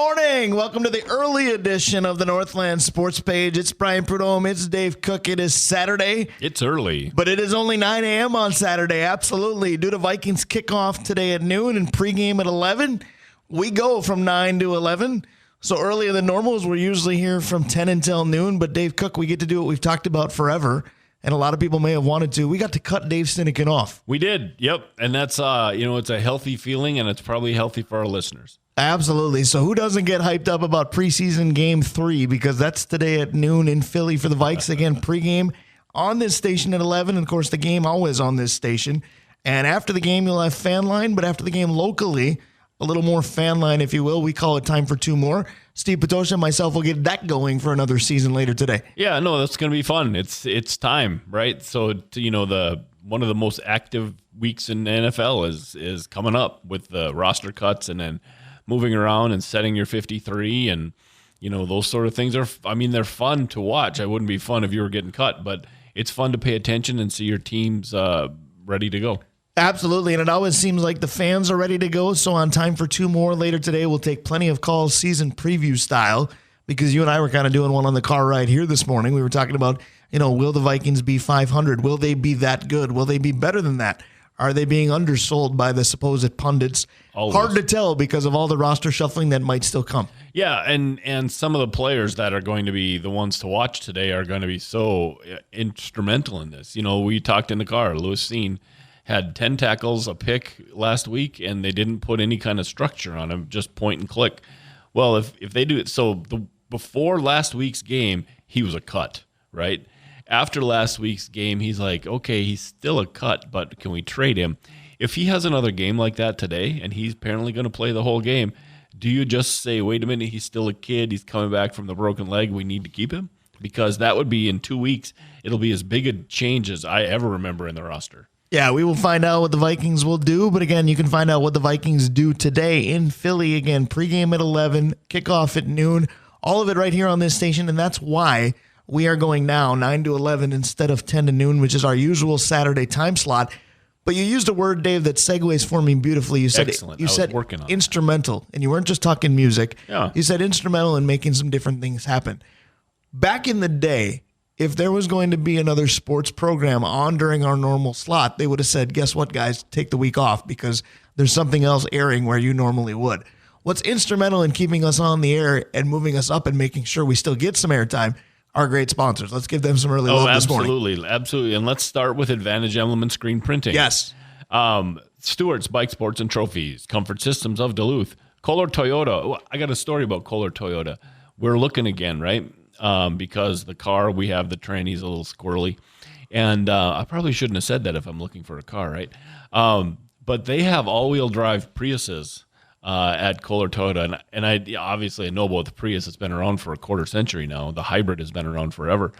morning. Welcome to the early edition of the Northland Sports Page. It's Brian Prudhomme. It's Dave Cook. It is Saturday. It's early. But it is only 9 a.m. on Saturday. Absolutely. Due to Vikings kickoff today at noon and pregame at 11, we go from 9 to 11. So earlier than normal, as we're usually here from 10 until noon. But Dave Cook, we get to do what we've talked about forever. And a lot of people may have wanted to. We got to cut Dave Sinekin off. We did. Yep. And that's, it's a healthy feeling, and it's probably healthy for our listeners. Absolutely. So who doesn't get hyped up about preseason game 3? Because that's today at noon in Philly for the Vikes. Again, pregame on this station at 11. And, of course, the game always on this station. And after the game, you'll have fan line. But after the game locally, a little more fan line, if you will. We call it time for 2 more. Steve Patosha and myself will get that going for another season later today. Yeah, no, that's going to be fun. It's time, right? So, one of the most active weeks in the NFL is coming up with the roster cuts and then moving around and setting your 53 and, those sort of things they're fun to watch. It wouldn't be fun if you were getting cut, but it's fun to pay attention and see your teams ready to go. Absolutely, and it always seems like the fans are ready to go. So on time for 2 more later today, we'll take plenty of calls season preview style, because you and I were kind of doing one on the car ride here this morning. We were talking about, will the Vikings be 500? Will they be that good? Will they be better than that? Are they being undersold by the supposed pundits? Always. Hard to tell because of all the roster shuffling that might still come. Yeah, and some of the players that are going to be the ones to watch today are going to be so instrumental in this. We talked in the car. Lewis Seen had 10 tackles, a pick last week, and they didn't put any kind of structure on him, just point and click. Well, if they do it, before last week's game, he was a cut, right? After last week's game, he's like, okay, he's still a cut, but can we trade him? If he has another game like that today, and he's apparently going to play the whole game, do you just say, wait a minute, he's still a kid, he's coming back from the broken leg, we need to keep him? Because that would be in 2 weeks, it'll be as big a change as I ever remember in the roster. Yeah, we will find out what the Vikings will do. But again, you can find out what the Vikings do today in Philly. Again, pregame at 11, kickoff at noon. All of it right here on this station. And that's why we are going now 9 to 11 instead of 10 to noon, which is our usual Saturday time slot. But you used a word, Dave, that segues for me beautifully. You said excellent. You said working on instrumental, and you weren't just talking music. Yeah. You said instrumental in making some different things happen. Back in the day, if there was going to be another sports program on during our normal slot, they would have said, guess what, guys, take the week off because there's something else airing where you normally would. What's instrumental in keeping us on the air and moving us up and making sure we still get some airtime are great sponsors. Let's give them some early love this morning. Absolutely. And let's start with Advantage Emblem and Screen Printing. Yes. Stewart's Bike Sports and Trophies, Comfort Systems of Duluth, Kohler Toyota. Oh, I got a story about Kohler Toyota. We're looking again, right? Because the car, we have the tranny's a little squirrely. And I probably shouldn't have said that if I'm looking for a car, right? But they have all-wheel drive Priuses at Kohler Toyota. And I obviously know about the Prius. It's been around for a quarter century now. The hybrid has been around forever.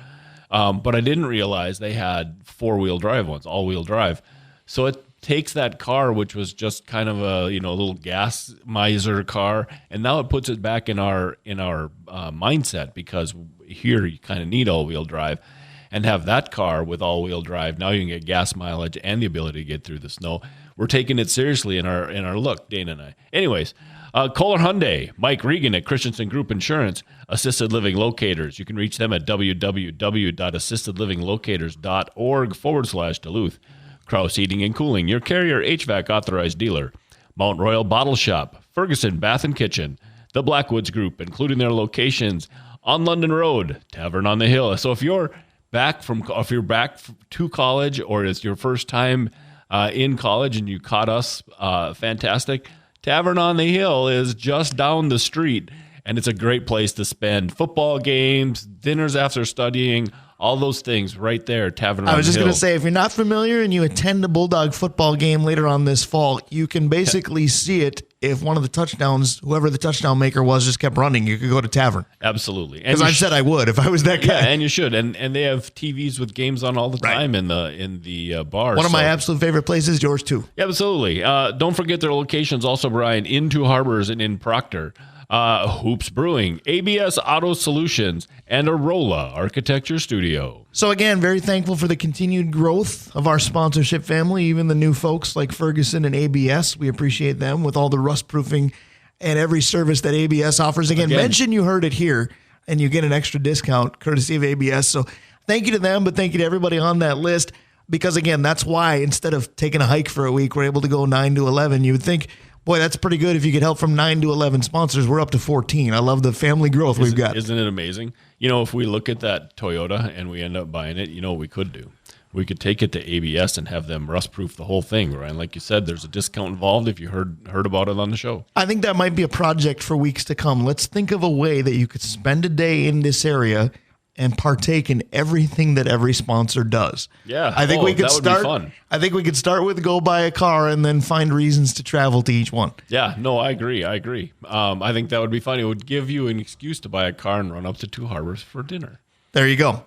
But I didn't realize they had four-wheel drive ones, all-wheel drive. So it takes that car, which was just kind of a little gas miser car, and now it puts it back in our mindset, because here you kind of need all-wheel drive, and have that car with all-wheel drive. Now you can get gas mileage and the ability to get through the snow. We're taking it seriously in our look, Dana and I. Anyways, Kohler Hyundai, Mike Regan at Christensen Group Insurance, Assisted Living Locators. You can reach them at www.assistedlivinglocators.org/Duluth. Kraus Heating and Cooling, your Carrier HVAC authorized dealer. Mount Royal Bottle Shop, Ferguson Bath and Kitchen, the Blackwoods Group, including their locations on London Road, Tavern on the Hill. So if you're back to college, or it's your first time in college and you caught us, fantastic. Tavern on the Hill is just down the street, and it's a great place to spend football games, dinners after studying, all those things right there, Tavern on the Hill. I was just going to say, if you're not familiar and you attend a Bulldog football game later on this fall, you can basically see it if one of the touchdowns, whoever the touchdown maker was, just kept running. You could go to Tavern. Absolutely. Because I've said I would if I was that guy. Yeah, and you should. And they have TVs with games on all the time in the bar. One of my absolute favorite places, yours too. Yeah, absolutely. Don't forget their locations also, Brian, in Two Harbors and in Proctor. Hoops Brewing, ABS Auto Solutions, and Arola Architecture Studio. So again, very thankful for the continued growth of our sponsorship family, even the new folks like Ferguson and ABS. We appreciate them with all the rust proofing and every service that ABS offers. Again, mention you heard it here, and you get an extra discount courtesy of ABS. So thank you to them, but thank you to everybody on that list. Because, again, that's why instead of taking a hike for a week, we're able to go 9 to 11. You would think, boy, that's pretty good if you get help from 9 to 11 sponsors. We're up to 14. I love the family growth we've got. Isn't it amazing? If we look at that Toyota and we end up buying it, what we could do? We could take it to ABS and have them rust-proof the whole thing, Ryan. Like you said, there's a discount involved if you heard about it on the show. I think that might be a project for weeks to come. Let's think of a way that you could spend a day in this area and partake in everything that every sponsor does. Yeah, I think we could start. Be fun. I think we could start with go buy a car and then find reasons to travel to each one. Yeah, no, I agree. I think that would be fun. It would give you an excuse to buy a car and run up to Two Harbors for dinner. There you go.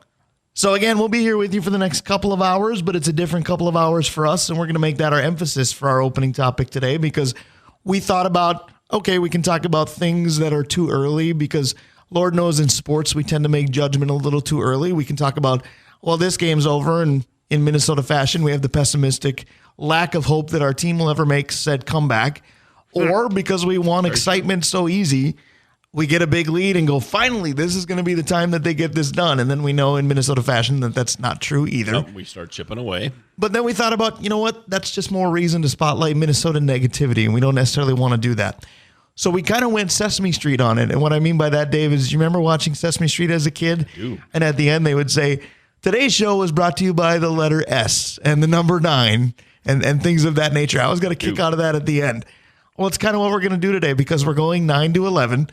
So again, we'll be here with you for the next couple of hours, but it's a different couple of hours for us, and we're going to make that our emphasis for our opening topic today because we thought about, okay, we can talk about things that are too early because Lord knows in sports we tend to make judgment a little too early. We can talk about, well, this game's over, and in Minnesota fashion, we have the pessimistic lack of hope that our team will ever make said comeback, or because we want excitement so easy, we get a big lead and go, finally, this is going to be the time that they get this done. And then we know in Minnesota fashion that that's not true either. We start chipping away. But then we thought about, you know what? That's just more reason to spotlight Minnesota negativity, and we don't necessarily want to do that. So we kind of went Sesame Street on it. And what I mean by that, Dave, is you remember watching Sesame Street as a kid? I do. And at the end, they would say, today's show was brought to you by the letter S and the number 9 and things of that nature. I was going to kick out of that at the end. Well, it's kind of what we're going to do today because we're going 9 to 11.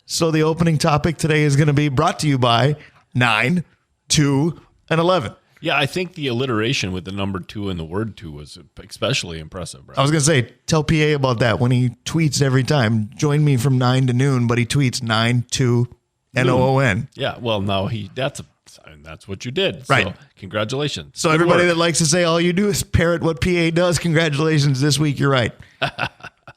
So the opening topic today is going to be brought to you by 9, 2, and 11. Yeah, I think the alliteration with the number 2 and the word 2 was especially impressive, Brad. I was going to say, tell PA about that when he tweets every time. Join me from 9 to noon, but he tweets 9, 2, N-O-O-N. Yeah, well, now that's what you did. Right. So congratulations. So everybody that likes to say all you do is parrot what PA does, congratulations. This week, you're right.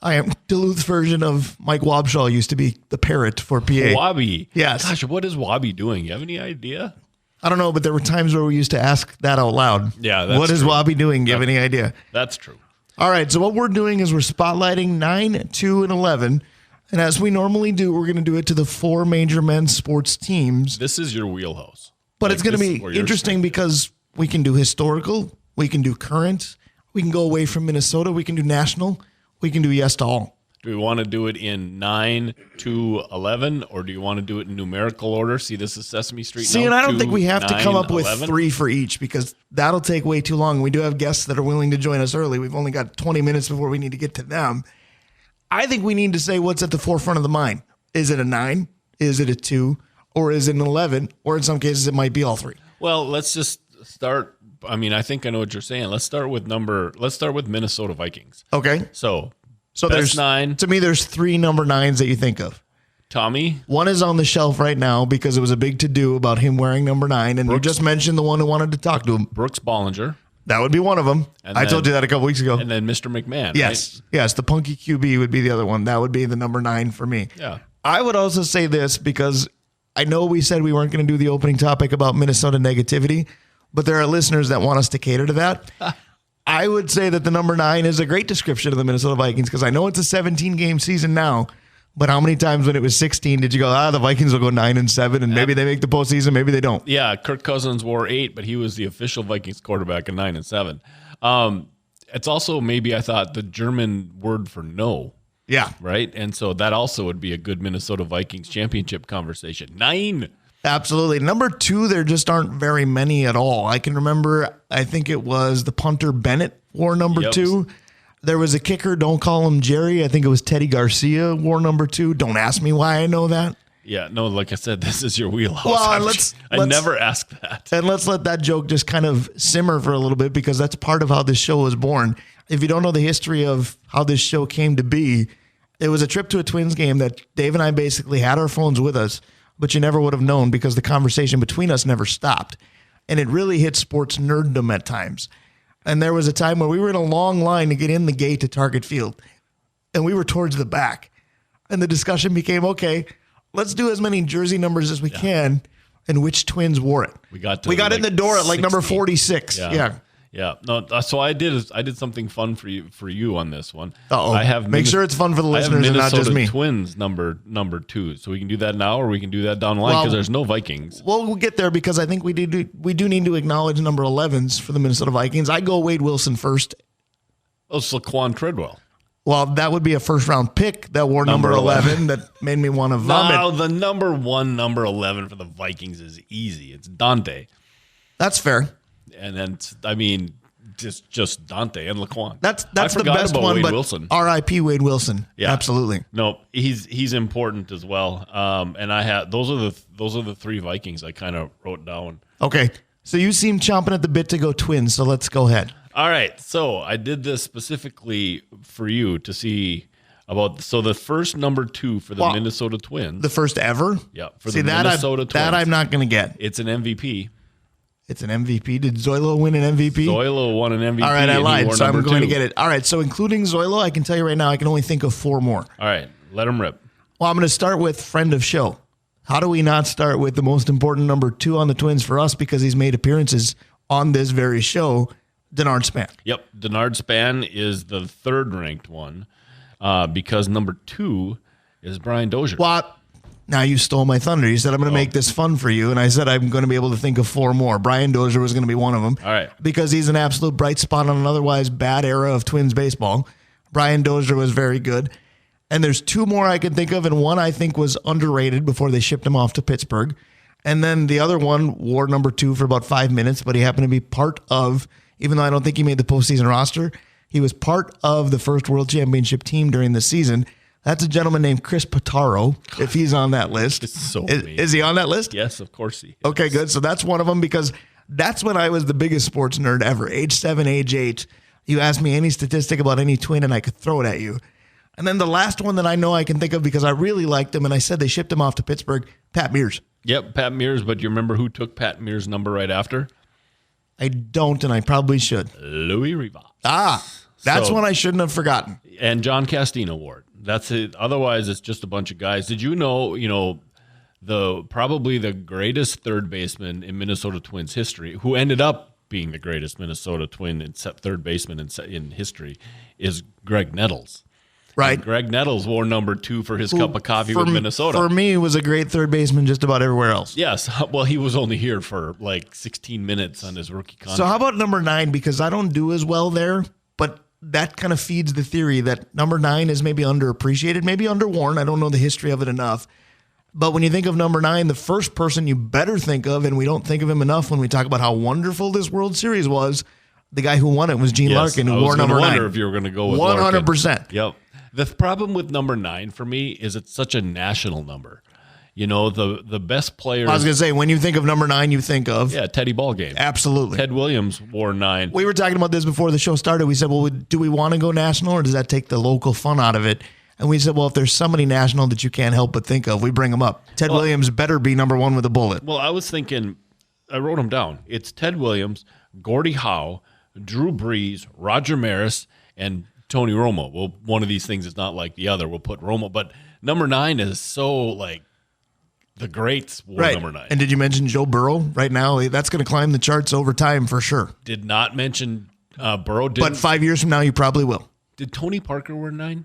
I am Duluth's version of Mike Wabshaw used to be the parrot for PA. Wabi. Yes. Gosh, what is Wabi doing? You have any idea? I don't know, but there were times where we used to ask that out loud. Yeah, that's What is true. Wabi doing? Do you have any idea? That's true. All right, so what we're doing is we're spotlighting 9, 2, and 11. And as we normally do, we're going to do it to the 4 major men's sports teams. This is your wheelhouse. But it's going to be interesting because we can do historical, we can do current, we can go away from Minnesota, we can do national, we can do yes to all. Do we want to do it in 9 to 11, or do you want to do it in numerical order? See, this is Sesame Street. See, and I don't think we have to come up with 3 for each because that'll take way too long. We do have guests that are willing to join us early. We've only got 20 minutes before we need to get to them. I think we need to say what's at the forefront of the mind. Is it a 9? Is it a 2? Or is it an 11? Or in some cases, it might be all 3. Well, let's just start. I mean, I think I know what you're saying. Let's start with Minnesota Vikings. Okay. So there's 9. To me, there's 3 number 9s that you think of. Tommy. One is on the shelf right now because it was a big to-do about him wearing number 9. And we just mentioned the one who wanted to talk to him. Brooks Bollinger. That would be one of them. I told you that a couple weeks ago. And then Mr. McMahon. Yes. Right? Yes. The punky QB would be the other one. That would be the number 9 for me. Yeah. I would also say this because I know we said we weren't going to do the opening topic about Minnesota negativity, but there are listeners that want us to cater to that. I would say that the number 9 is a great description of the Minnesota Vikings because I know it's a 17-game season now, but how many times when it was 16 did you go, the Vikings will go 9-7 and maybe they make the postseason, maybe they don't? Yeah, Kirk Cousins wore 8, but he was the official Vikings quarterback in 9-7. It's also maybe I thought the German word for no. Yeah. Right? And so that also would be a good Minnesota Vikings championship conversation. 9. Absolutely. Number 2, there just aren't very many at all. I can remember, I think it was the punter Bennett wore number 2. There was a kicker, don't call him Jerry. I think it was Teddy Garcia wore number 2. Don't ask me why I know that. Yeah, no, like I said, this is your wheelhouse. Well, I never asked that. And let's let that joke just kind of simmer for a little bit because that's part of how this show was born. If you don't know the history of how this show came to be, it was a trip to a Twins game that Dave and I basically had our phones with us, but you never would have known because the conversation between us never stopped. And it really hit sports nerddom at times. And there was a time where we were in a long line to get in the gate to Target Field, and we were towards the back. And the discussion became, okay, let's do as many jersey numbers as we can and which Twins wore it. We got in the door at like number 46. Yeah. Yeah. No. So I did something fun for you on this one. Uh-oh. I have Make sure it's fun for the listeners and not just me. Twins number 2. So we can do that now, or we can do that down the line because there's no Vikings. Well, we'll get there because I think we do need to acknowledge number 11s for the Minnesota Vikings. I go Wade Wilson first. Oh, it's Laquan Treadwell. Well, that would be a first-round pick that wore number 11 that made me want to vomit. No, the number 11 for the Vikings is easy. It's Dante. That's fair. And then, just Dante and Laquan. That's the best one, Wade but Wilson. R.I.P. Wade Wilson. Yeah, absolutely. No, he's important as well. And I had those are the 3 Vikings I kind of wrote down. Okay, so you seem chomping at the bit to go Twins. So let's go ahead. All right, so I did this specifically for you to see about. So the first number 2 for the Minnesota Twins, the first ever. Yeah, for the Minnesota Twins. That I'm not going to get. It's an MVP. It's an MVP. Did Zoilo win an MVP? Zoilo won an MVP. All right, I lied, so I'm going to get it. All right, so including Zoilo, I can tell you right now, I can only think of 4 more. All right, let them rip. Well, I'm going to start with friend of show. How do we not start with the most important number 2 on the Twins for us because he's made appearances on this very show, Denard Span? Yep, Denard Span is the 3rd ranked one because number 2 is Brian Dozier. What? Now you stole my thunder. You said I'm going to make this fun for you, and I said I'm going to be able to think of 4 more. Brian Dozier was going to be one of them. All right. Because he's an absolute bright spot on an otherwise bad era of Twins baseball. Brian Dozier was very good. And there's 2 more I can think of, and one I think was underrated before they shipped him off to Pittsburgh. And then the other one wore number 2 for about 5 minutes, but he happened to be part of, even though I don't think he made the postseason roster, he was part of the first World Championship team during the season. That's a gentleman named Chris Pitaro, if he's on that list. It's so is he on that list? Yes, of course he is. Okay, good. So that's one of them because that's when I was the biggest sports nerd ever. Age 7, age 8. You asked me any statistic about any Twin and I could throw it at you. And then the last one that I know I can think of because I really liked him and I said they shipped him off to Pittsburgh, Pat Mears. Yep, Pat Mears, but you remember who took Pat Mears' number right after? I don't, and I probably should. Louis Rivas. That's one I shouldn't have forgotten. And John Castino Award. That's it. Otherwise, it's just a bunch of guys. Did you know, probably the greatest third baseman in Minnesota Twins history, who ended up being the greatest Minnesota Twin and third baseman in history, is Greg Nettles. Right. And Greg Nettles wore number 2 for his cup of coffee with Minnesota. For me, he was a great third baseman just about everywhere else. Yes. Well, he was only here for like 16 minutes on his rookie contract. So how about number 9? Because I don't do as well there, but that kind of feeds the theory that number 9 is maybe underappreciated, maybe underworn. I don't know the history of it enough. But when you think of number 9, the first person you better think of, and we don't think of him enough when we talk about how wonderful this World Series was, the guy who won it was Gene Larkin, who wore number 9. I wonder if you were going to go with 100%. Larkin. Yep. The problem with number 9 for me is it's such a national number. The best players. I was going to say, when you think of number 9, you think of. Yeah, Teddy Ballgame. Absolutely. Ted Williams wore 9. We were talking about this before the show started. We said, well, do we want to go national or does that take the local fun out of it? And we said, well, if there's somebody national that you can't help but think of, we bring them up. Ted Williams better be number 1 with a bullet. Well, I was thinking, I wrote them down. It's Ted Williams, Gordie Howe, Drew Brees, Roger Maris, and Tony Romo. Well, one of these things is not like the other. We'll put Romo. But number 9 is so like the greats wore number 9. And did you mention Joe Burrow right now? That's going to climb the charts over time for sure. Did not mention Burrow. But 5 years from now, you probably will. Did Tony Parker wear 9?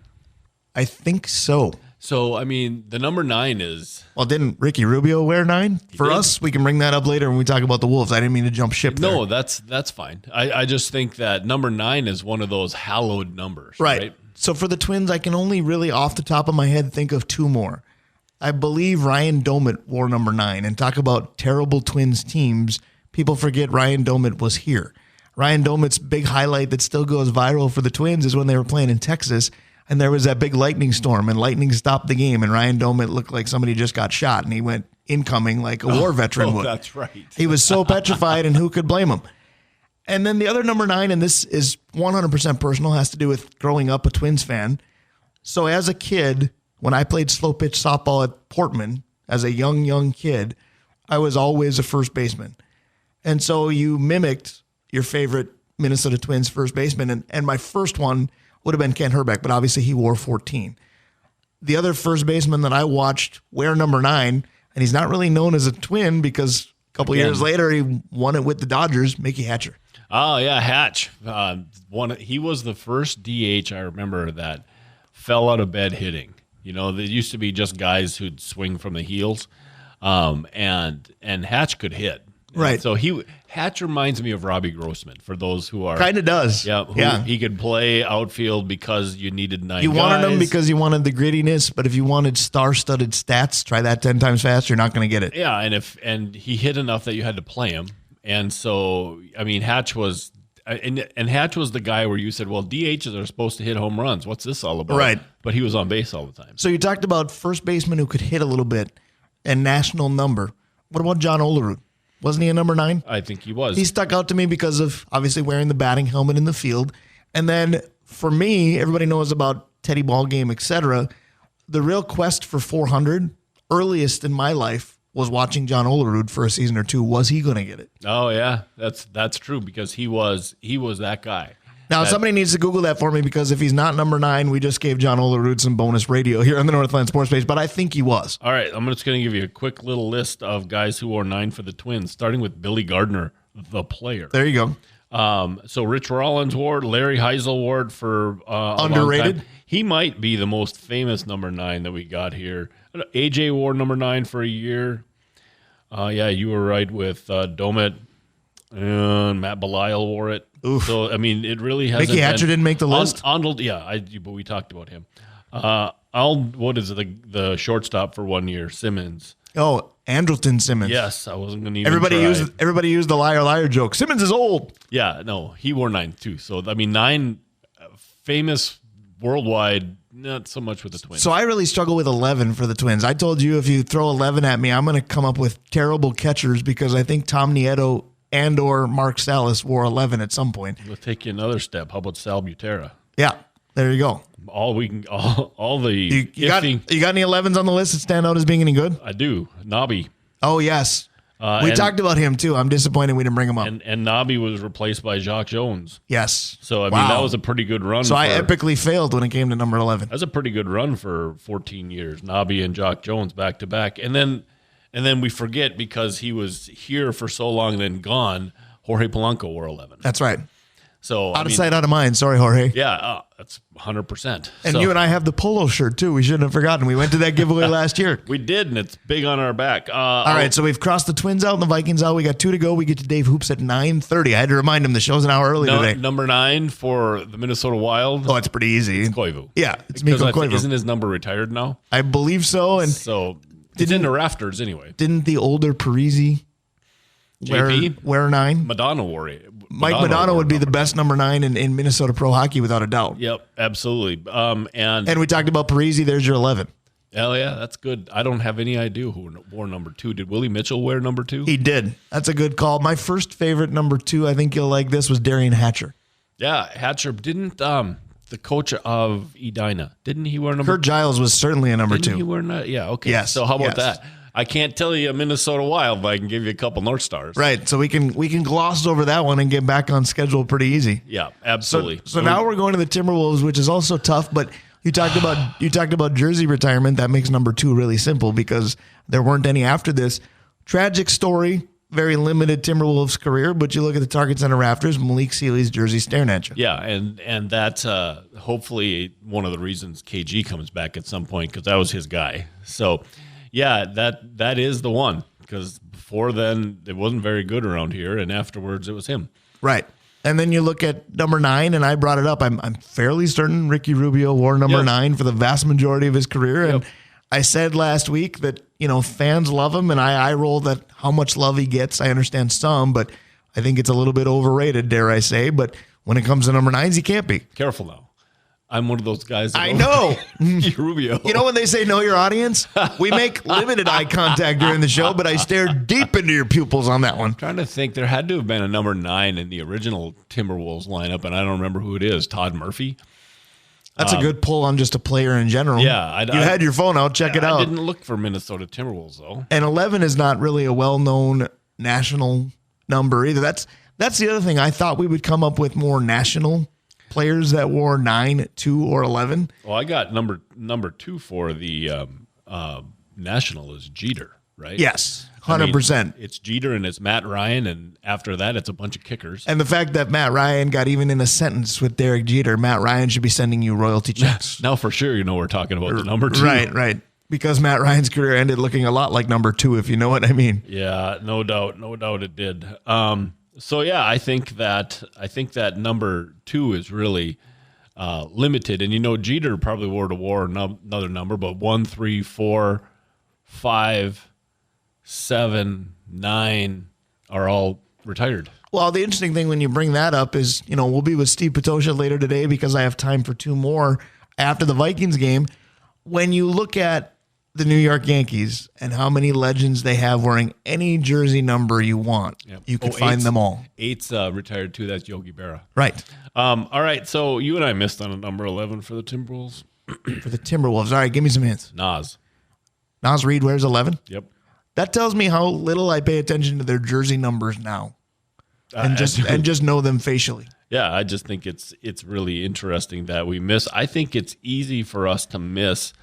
I think so. So, I mean, the number 9 is... Well, didn't Ricky Rubio wear 9? For us, we can bring that up later when we talk about the Wolves. I didn't mean to jump ship there. No, that's fine. I just think that number 9 is one of those hallowed numbers. Right. So for the Twins, I can only really off the top of my head think of 2 more. I believe Ryan Domit wore number 9. And talk about terrible Twins teams. People forget Ryan Domit was here. Ryan Domit's big highlight that still goes viral for the Twins is when they were playing in Texas. And there was that big lightning storm, and lightning stopped the game, and Ryan Domit looked like somebody just got shot, and he went incoming like a war veteran would. That's right. He was so petrified, and who could blame him? And then the other number 9, and this is 100% personal, has to do with growing up a Twins fan. So as a kid, when I played slow pitch softball at Portman, as a young kid, I was always a first baseman. And so you mimicked your favorite Minnesota Twins first baseman, and my first one would have been Kent Herbeck, but obviously he wore 14. The other first baseman that I watched wear number 9, and he's not really known as a Twin because a couple years later he won it with the Dodgers, Mickey Hatcher. Oh yeah, Hatch. He was the first DH I remember that fell out of bed hitting. You know, there used to be just guys who'd swing from the heels, and Hatch could hit. Right. So Hatch reminds me of Robbie Grossman. For those who are Kind of does. yeah, he could play outfield because you needed 9 You guys. wanted him because you wanted the grittiness, but if you wanted star-studded stats, try that 10 times fast. You're not going to get it. Yeah, and he hit enough that you had to play him. And so, I mean, Hatch was and Hatch was the guy where you said, well, DHs are supposed to hit home runs. What's this all about? Right. But he was on base all the time. So you talked about first baseman who could hit a little bit and national number. What about John Olerud? Wasn't he a number 9? I think he was. He stuck out to me because of obviously wearing the batting helmet in the field. And then for me, everybody knows about Teddy Ballgame, etc. The real quest for 400, earliest in my life, was watching John Olerud for a season or two. Was he going to get it? Oh yeah, that's true because he was that guy. Now, somebody needs to Google that for me because if he's not number 9, we just gave John Olerud some bonus radio here on the Northland Sports page, but I think he was. All right, I'm just going to give you a quick little list of guys who wore 9 for the Twins, starting with Billy Gardner, the player. There you go. So Rich Rollins wore, Larry Heisel wore for Underrated. a long time. He might be the most famous number 9 that we got here. AJ wore number 9 for a year. Yeah, you were right with Domet, and Matt Belial wore it. Oof. So, I mean, it really hasn't Mickey Hatcher didn't make the list? Arnold, yeah, but we talked about him. What is the shortstop for 1 year? Simmons. Oh, Andrelton Simmons. Yes, I wasn't going to even Everybody used the liar joke. Simmons is old. Yeah, no, he wore 9 too. So, I mean, 9 famous worldwide, not so much with the Twins. So I really struggle with 11 for the Twins. I told you if you throw 11 at me, I'm going to come up with terrible catchers because I think Tom Nieto and or Mark Salas wore 11 at some point. Let's take you another step. How about Sal Butera? Yeah, there you go. All the You got any 11s on the list that stand out as being any good? I do. Nobby. Oh, yes. We talked about him, too. I'm disappointed we didn't bring him up. And Nobby was replaced by Jacques Jones. Yes. So, I mean, that was a pretty good run. So I epically failed when it came to number 11. That's a pretty good run for 14 years. Nobby and Jacques Jones back to back. And then we forget because he was here for so long and then gone, Jorge Polanco wore 11. That's right. So out of sight, out of mind. Sorry, Jorge. Yeah, that's 100%. And you and I have the polo shirt, too. We shouldn't have forgotten. We went to that giveaway last year. We did, and it's big on our back. All right, so we've crossed the Twins out and the Vikings out. We got 2 to go. We get to Dave Hoops at 9:30. I had to remind him the show's an hour early today. Number 9 for the Minnesota Wild. Oh, it's pretty easy. Koivu. Yeah, it's Mikko Koivu. Isn't his number retired now? I believe so. And so it's in the rafters anyway. Didn't the older Parisi wear 9? Madonna wore it. Mike Madonna would be the best number 9 in Minnesota pro hockey without a doubt. Yep, absolutely. And we talked about Parisi. There's your 11. Hell yeah, that's good. I don't have any idea who wore number 2. Did Willie Mitchell wear number 2? He did. That's a good call. My first favorite number 2, I think you'll like this, was Darian Hatcher. Yeah, Hatcher. Didn't the coach of Edina, didn't he wear number 2? Kurt Giles was certainly a number 2. He wear yeah, okay. Yes. So how about that? I can't tell you a Minnesota Wild, but I can give you a couple North Stars. Right. So we can gloss over that one and get back on schedule pretty easy. Yeah, absolutely. So now we're going to the Timberwolves, which is also tough, but you talked about jersey retirement. That makes number 2 really simple because there weren't any after this. Tragic story, very limited Timberwolves career, but you look at the Target Center rafters, Malik Sealy's jersey staring at you. Yeah, and that's hopefully one of the reasons KG comes back at some point because that was his guy. So yeah, that is the one because before then it wasn't very good around here, and afterwards it was him. Right. And then you look at number 9, and I brought it up. I'm fairly certain Ricky Rubio wore number 9 for the vast majority of his career. And I said last week that, fans love him, and I roll that how much love he gets. I understand some, but I think it's a little bit overrated, dare I say. But when it comes to number 9s, he can't be. Careful now. I'm one of those guys. I know. Rubio. You know when they say know your audience? We make limited eye contact during the show, but I stare deep into your pupils on that one. I'm trying to think. There had to have been a number 9 in the original Timberwolves lineup, and I don't remember who it is. Todd Murphy? That's a good pull on just a player in general. Yeah. You had your phone out. Check it out. I didn't look for Minnesota Timberwolves, though. And 11 is not really a well-known national number either. That's the other thing. I thought we would come up with more national players that wore 9, 2, or 11. Well, I got number 2 for the National is Jeter. right? Yes, 100%. It's Jeter and it's Matt Ryan, and after that, it's a bunch of kickers. And the fact that Matt Ryan got even in a sentence with Derek Jeter, Matt Ryan should be sending you royalty checks. Now, for sure, we're talking about the number 2. Right. Because Matt Ryan's career ended looking a lot like number 2, if you know what I mean. Yeah, no doubt it did. So yeah, I think that number 2 is really limited, and Jeter probably wore another number, but 1, 3, 4, 5, 7, 9 are all retired. Well, the interesting thing when you bring that up is, we'll be with Steve Potosha later today because I have time for 2 more after the Vikings game. When you look at the New York Yankees and how many legends they have wearing any jersey number you want, you can find them all. 8's retired too. That's Yogi Berra. Right. All right. So you and I missed on a number 11 for the Timberwolves. For the Timberwolves. All right, give me some hints. Nas Reed wears 11? Yep. That tells me how little I pay attention to their jersey numbers now. And just know them facially. Yeah, I just think it's really interesting that we miss. I think it's easy for us to miss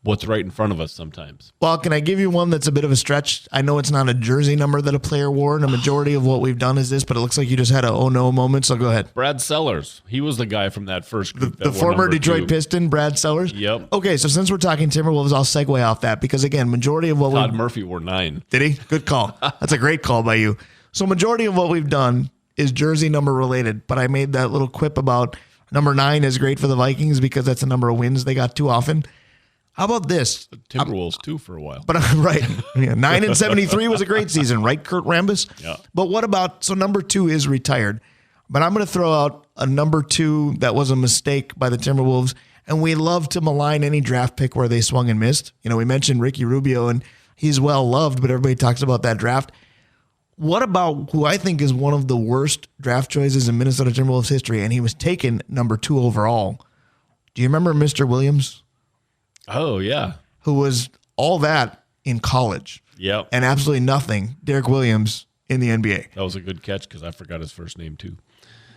what's right in front of us sometimes. Well, can I give you one that's a bit of a stretch? I know it's not a jersey number that a player wore, and a majority of what we've done is this, but it looks like you just had a oh no moment, so go ahead. Brad Sellers. He was the guy from that first group. The former Detroit Piston, Brad Sellers? Yep. Okay, so since we're talking Timberwolves, I'll segue off that because, again, majority of what Todd Murphy wore 9. Did he? Good call. That's a great call by you. So majority of what we've done is jersey number related, but I made that little quip about number 9 is great for the Vikings because that's the number of wins they got too often. How about this? The Timberwolves too for a while. But right. Yeah, 9 and 73 was a great season, right, Kurt Rambis? Yeah. But what about, so number 2 is retired, but I'm going to throw out a number 2 that was a mistake by the Timberwolves, and we love to malign any draft pick where they swung and missed. We mentioned Ricky Rubio, and he's well loved, but everybody talks about that draft. What about who I think is one of the worst draft choices in Minnesota Timberwolves history, and he was taken number 2 overall? Do you remember Mr. Williams? Oh, yeah. Who was all that in college. Yep. And absolutely nothing, Derek Williams, in the NBA. That was a good catch because I forgot his first name too.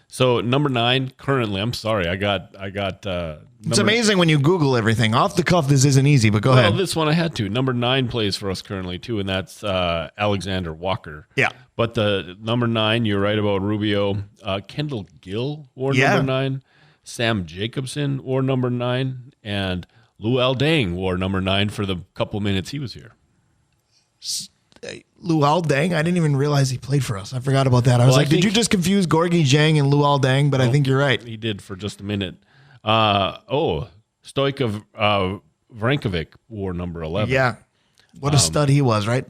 So number 9 currently, I'm sorry, I got. It's amazing when you Google everything. Off the cuff, this isn't easy, but go ahead. This one I had to. Number 9 plays for us currently too, and that's Alexander Walker. Yeah. But the number 9, you're right about Rubio. Kendall Gill wore number 9. Sam Jacobson wore number 9, and Luol Deng wore number 9 for the couple minutes he was here. Luol Deng? I didn't even realize he played for us. I forgot about that. I was did you just confuse Gorgie Jang and Luol Deng? But I think you're right. He did for just a minute. Stoikov Vrankovic wore number 11. Yeah. What a stud he was, right?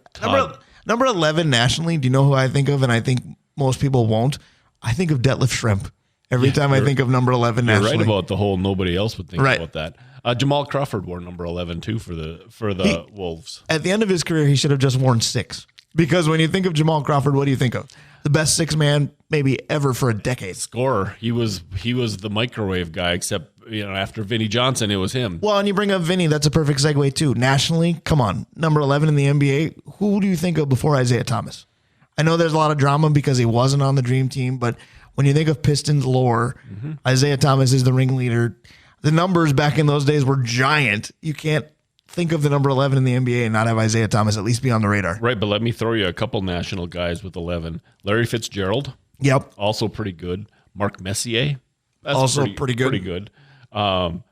Number 11 nationally, do you know who I think of? And I think most people won't. I think of Detlef Schrempf every time I think of number 11 nationally. You're right about the whole nobody else would think about that. Jamal Crawford wore number 11 too for the Wolves. At the end of his career, he should have just worn 6. Because when you think of Jamal Crawford, what do you think of? The best 6 man maybe ever for a decade. Scorer. He was the microwave guy, except after Vinnie Johnson, it was him. Well, and you bring up Vinnie, that's a perfect segue too. Nationally, come on, number 11 in the NBA. Who do you think of before Isaiah Thomas? I know there's a lot of drama because he wasn't on the Dream Team, but when you think of Pistons lore, Isaiah Thomas is the ringleader. The numbers back in those days were giant. You can't think of the number 11 in the NBA and not have Isaiah Thomas at least be on the radar. Right, but let me throw you a couple national guys with 11. Larry Fitzgerald. Yep. Also pretty good. Mark Messier. That's also pretty good. Pretty good.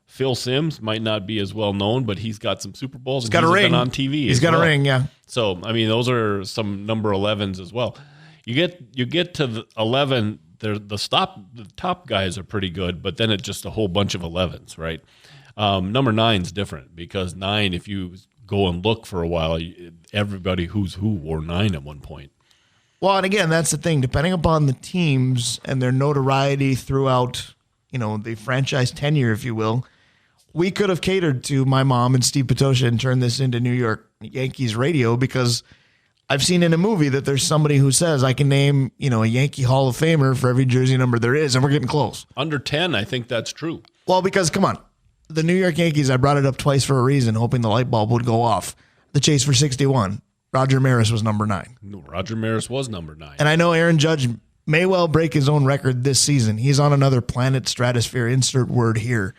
Phil Simms might not be as well known, but he's got some Super Bowls. He's got a ring. Been on TV. He's got a ring, yeah. So, those are some number 11s as well. You get to the 11, the top guys are pretty good, but then it's just a whole bunch of 11s, right? Number 9's different because 9, if you go and look for a while, everybody who's who wore 9 at one point. Well, and again, that's the thing. Depending upon the teams and their notoriety throughout, the franchise tenure, if you will, we could have catered to my mom and Steve Potosha and turned this into New York Yankees radio because I've seen in a movie that there's somebody who says I can name, a Yankee Hall of Famer for every jersey number there is, and we're getting close. Under 10, I think that's true. Well, because, come on, the New York Yankees, I brought it up twice for a reason, hoping the light bulb would go off. The chase for 61. Roger Maris was number 9. No, Roger Maris was number 9. And I know Aaron Judge may well break his own record this season. He's on another planet, stratosphere, insert word here.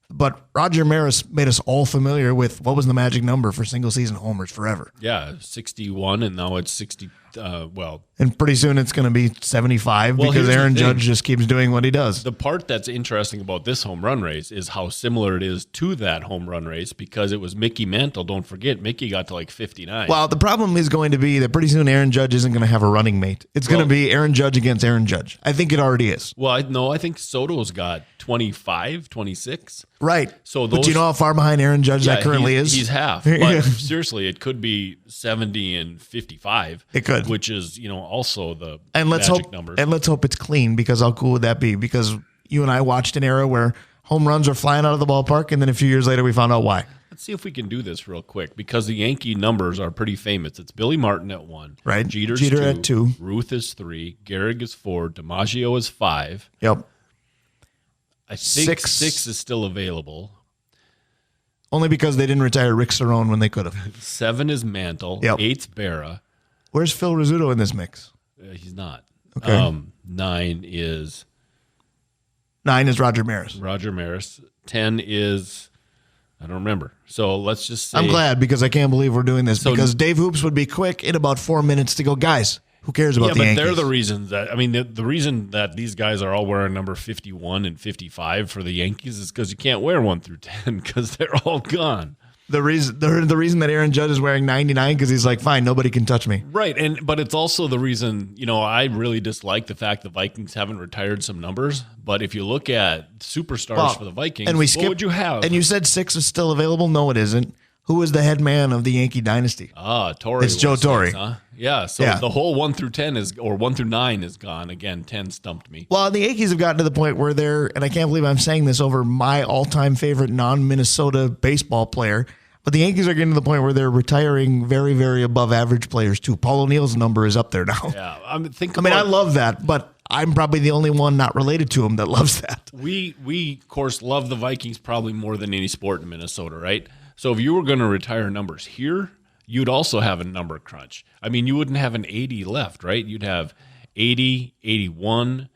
But Roger Maris made us all familiar with what was the magic number for single season homers forever. Yeah, 61, and now it's 60. And pretty soon it's going to be 75 because Aaron Judge just keeps doing what he does. The part that's interesting about this home run race is how similar it is to that home run race because it was Mickey Mantle. Don't forget, Mickey got to like 59. Well, the problem is going to be that pretty soon Aaron Judge isn't going to have a running mate. It's going to be Aaron Judge against Aaron Judge. I think it already is. Well, I think Soto's got 25, 26. Right. So but do you know how far behind Aaron Judge that currently is? He's half. But seriously, it could be 70 and 55. It could. Which is, also the magic numbers. And let's hope it's clean because how cool would that be? Because you and I watched an era where home runs were flying out of the ballpark, and then a few years later we found out why. Let's see if we can do this real quick because the Yankee numbers are pretty famous. It's Billy Martin at 1. Right. Jeter at 2. Ruth is 3. Gehrig is 4. DiMaggio is 5. Yep. I think 6 is still available. Only because they didn't retire Rick Cerrone when they could have. 7 is Mantle. Yep. 8's Berra. Where's Phil Rizzuto in this mix? He's not. Okay. 9 is Roger Maris. 10 is I don't remember. So let's just say I'm glad because I can't believe we're doing this because Dave Hoops would be quick in about 4 minutes to go, guys, who cares about the Yankees? They're the reasons that the reason that these guys are all wearing number 51 and 55 for the Yankees is because you can't wear 1 through 10 because they're all gone. The reason that Aaron Judge is wearing 99 because he's like, fine, nobody can touch me. Right, but it's also the reason, I really dislike the fact the Vikings haven't retired some numbers. But if you look at superstars for the Vikings, and what would you have? And you said 6 is still available? No, it isn't. Who is the head man of the Yankee dynasty? Torre. It's Joe Torre. Huh? Yeah, so the whole 1 through 10 or 1 through 9 is gone. Again, 10 stumped me. Well, the Yankees have gotten to the point where and I can't believe I'm saying this over my all-time favorite non-Minnesota baseball player, but the Yankees are getting to the point where they're retiring very, very above average players too. Paul O'Neill's number is up there now. Yeah, I love that, but I'm probably the only one not related to him that loves that. We of course love the Vikings probably more than any sport in Minnesota, right? So if you were going to retire numbers here, you'd also have a number crunch. You wouldn't have an 80 left, right? You'd have 80, 81,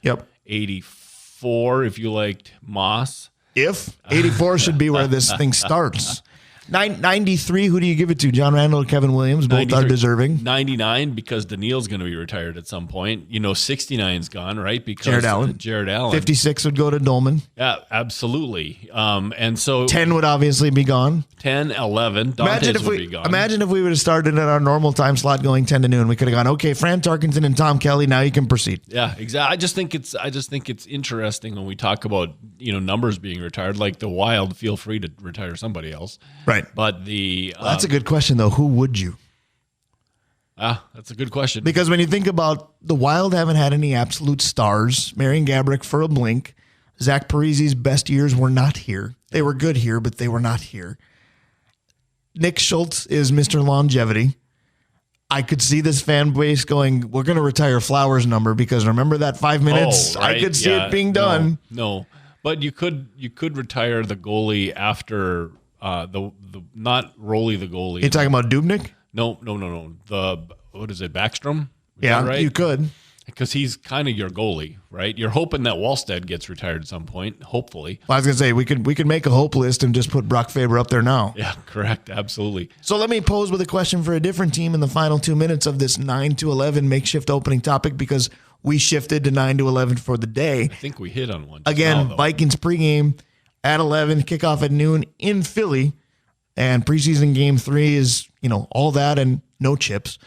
84 if you liked Moss. If 84 should be where this thing starts. 93, who do you give it to? John Randall or Kevin Williams? Both are deserving. 99, because Daniil's going to be retired at some point. 69's gone, right? Because Jared Allen. 56 would go to Dolman. Yeah, absolutely. And so 10 would obviously be gone. 10, 11, Dantes would be gone. Imagine if we would have started at our normal time slot going 10 to noon. We could have gone, okay, Fran Tarkenton and Tom Kelly, now you can proceed. Yeah, exactly. I just think it's interesting when we talk about, numbers being retired, like the Wild, feel free to retire somebody else. Right. But that's a good question, though. Who would you? That's a good question. Because when you think about the Wild haven't had any absolute stars. Marian Gaborik for a blink. Zach Parisi's best years were not here. They were good here, but they were not here. Nick Schultz is Mr. Longevity. I could see this fan base going, we're going to retire Flowers' number because remember that 5 minutes? Oh, right? I could see it being done. No. But you could retire the goalie after the not Rolly the goalie. You're talking about Dubnyk? No. What is it, Backstrom? Yeah, right? You could. Because he's kind of your goalie, right? You're hoping that Wallstead gets retired at some point, hopefully. Well, I was going to say, we could make a hope list and just put Brock Faber up there now. Yeah, correct. Absolutely. So let me pose with a question for a different team in the final 2 minutes of this 9 to 11 makeshift opening topic because we shifted to 9 to 11 for the day. I think we hit on one. Again, Vikings pregame at 11, kickoff at noon in Philly, and preseason game 3 is, all that and no chips.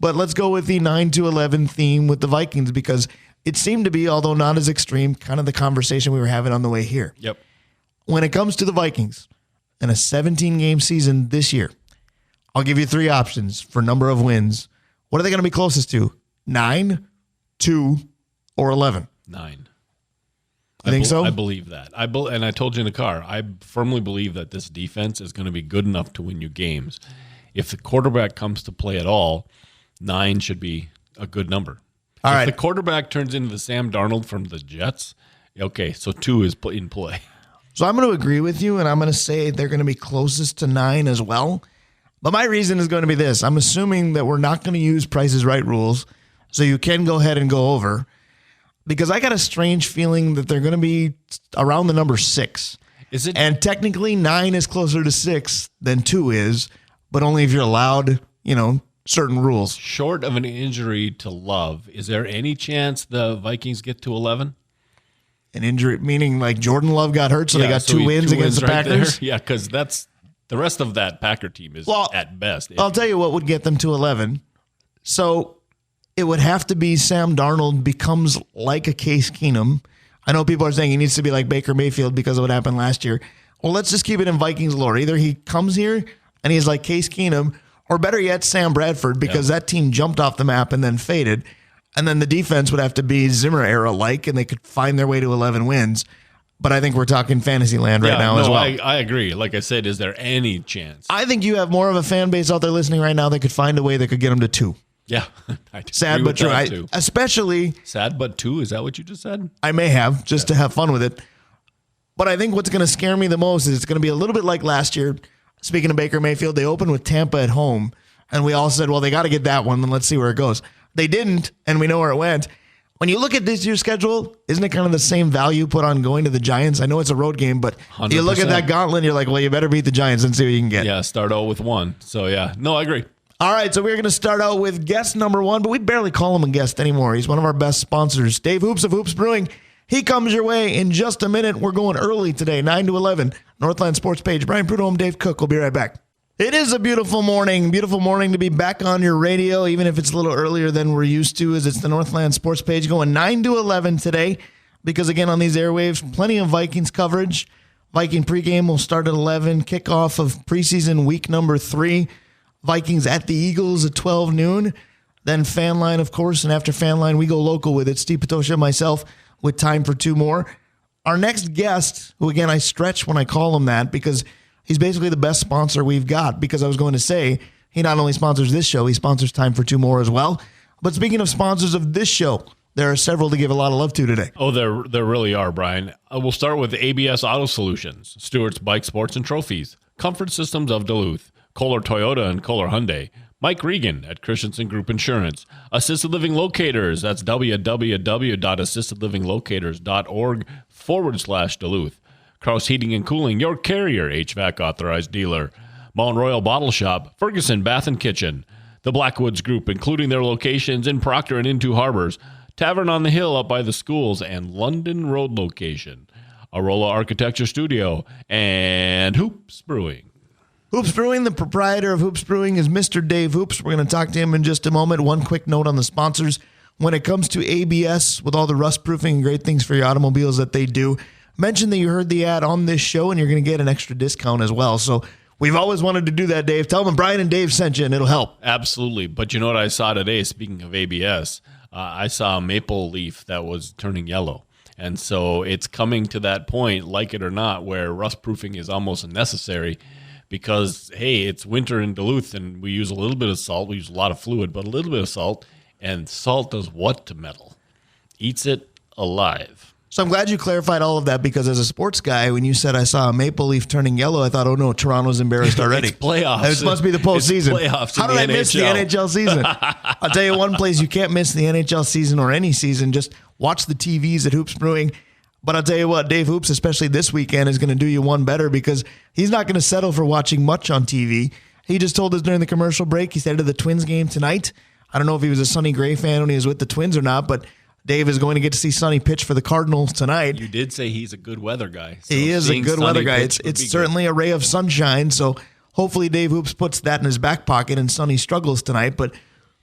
But let's go with the 9 to 11 theme with the Vikings because it seemed to be, although not as extreme, kind of the conversation we were having on the way here. Yep. When it comes to the Vikings and a 17-game season this year, I'll give you 3 options for number of wins. What are they going to be closest to? 9, 2, or 11? 9. You think so? I believe that. And I told you in the car, I firmly believe that this defense is going to be good enough to win you games. If the quarterback comes to play at all, 9 should be a good number. If the quarterback turns into the Sam Darnold from the Jets, okay, so 2 is in play. So I'm going to agree with you, and I'm going to say they're going to be closest to 9 as well. But my reason is going to be this. I'm assuming that we're not going to use Price is Right rules, so you can go ahead and go over. Because I got a strange feeling that they're going to be around the number 6. Is it? And technically 9 is closer to 6 than 2 is, but only if you're allowed, certain rules. Short of an injury to Love, is there any chance the Vikings get to 11? An injury, meaning like Jordan Love got hurt, so they got 2 wins against the Packers? There. Yeah, because that's the rest of that Packer team is at best. I'll tell you what would get them to 11. So it would have to be Sam Darnold becomes like a Case Keenum. I know people are saying he needs to be like Baker Mayfield because of what happened last year. Well, let's just keep it in Vikings lore. Either he comes here and he's like Case Keenum, or better yet, Sam Bradford, because that team jumped off the map and then faded. And then the defense would have to be Zimmer era-like, and they could find their way to 11 wins. But I think we're talking fantasy land right now as well. I agree. Like I said, is there any chance? I think you have more of a fan base out there listening right now that could find a way that could get them to 2. Yeah. Sad but true. Especially. Sad but 2? Is that what you just said? I may have, just to have fun with it. But I think what's going to scare me the most is it's going to be a little bit like last year. Speaking of Baker Mayfield, they opened with Tampa at home, and we all said, well, they got to get that one, then let's see where it goes. They didn't, and we know where it went. When you look at this year's schedule, isn't it kind of the same value put on going to the Giants? I know it's a road game, but 100%. You look at that gauntlet, you're like, well, you better beat the Giants and see what you can get. Yeah, start out with 1. So, yeah. No, I agree. All right, so we're going to start out with guest number 1, but we barely call him a guest anymore. He's one of our best sponsors, Dave Hoops of Hoops Brewing. He comes your way in just a minute. We're going early today, 9 to 11. Northland Sports Page. Brian Prudhomme, Dave Cook. We'll be right back. It is a beautiful morning to be back on your radio, even if it's a little earlier than we're used to, as it's the Northland Sports Page going 9 to 11 today, because again, on these airwaves, plenty of Vikings coverage. Viking pregame will start at 11, kickoff of preseason week number 3. Vikings at the Eagles at 12 noon. Then Fan Line, of course, and after Fan Line, we go local with it. Steve Patosha and myself with time for 2 more. Our next guest, who again, I stretch when I call him that, because he's basically the best sponsor we've got, because I was going to say he not only sponsors this show, he sponsors Time for 2 More as well. But speaking of sponsors of this show, there are several to give a lot of love to today. Oh, there really are, Brian. We'll start with ABS Auto Solutions, Stewart's Bike Sports and Trophies, Comfort Systems of Duluth, Kohler Toyota and Kohler Hyundai, Mike Regan at Christensen Group Insurance, Assisted Living Locators, that's www.assistedlivinglocators.org/Duluth, Kraus Heating and Cooling, your carrier HVAC authorized dealer, Mount Royal Bottle Shop, Ferguson Bath and Kitchen, the Blackwoods Group, including their locations in Proctor and Into Harbors, Tavern on the Hill up by the schools, and London Road location, Arola Architecture Studio, and Hoops Brewing. Hoops Brewing, the proprietor of Hoops Brewing is Mr. Dave Hoops. We're going to talk to him in just a moment. One quick note on the sponsors. When it comes to ABS, with all the rust proofing and great things for your automobiles that they do, mention that you heard the ad on this show and you're going to get an extra discount as well. So we've always wanted to do that, Dave. Tell them Brian and Dave sent you and it'll help. Absolutely. But you know what I saw today, speaking of ABS? I saw a maple leaf that was turning yellow. And so it's coming to that point, like it or not, where rust proofing is almost necessary. Because, hey, it's winter in Duluth, and we use a little bit of salt. We use a lot of fluid, but a little bit of salt. And salt does what to metal? Eats it alive. So I'm glad you clarified all of that, because as a sports guy, when you said I saw a maple leaf turning yellow, I thought, oh, no, Toronto's embarrassed already. It's playoffs. It must be the postseason. Playoffs. How did I miss the NHL season? I'll tell you one place you can't miss the NHL season or any season. Just watch the TVs at Hoops Brewing. But I'll tell you what, Dave Hoops, especially this weekend, is going to do you one better, because he's not going to settle for watching much on TV. He just told us during the commercial break, he's headed to the Twins game tonight. I don't know if he was a Sonny Gray fan when he was with the Twins or not, but Dave is going to get to see Sonny pitch for the Cardinals tonight. You did say he's a good weather guy. So he is a good weather guy. It's certainly a ray of sunshine, so hopefully Dave Hoops puts that in his back pocket and Sonny struggles tonight. But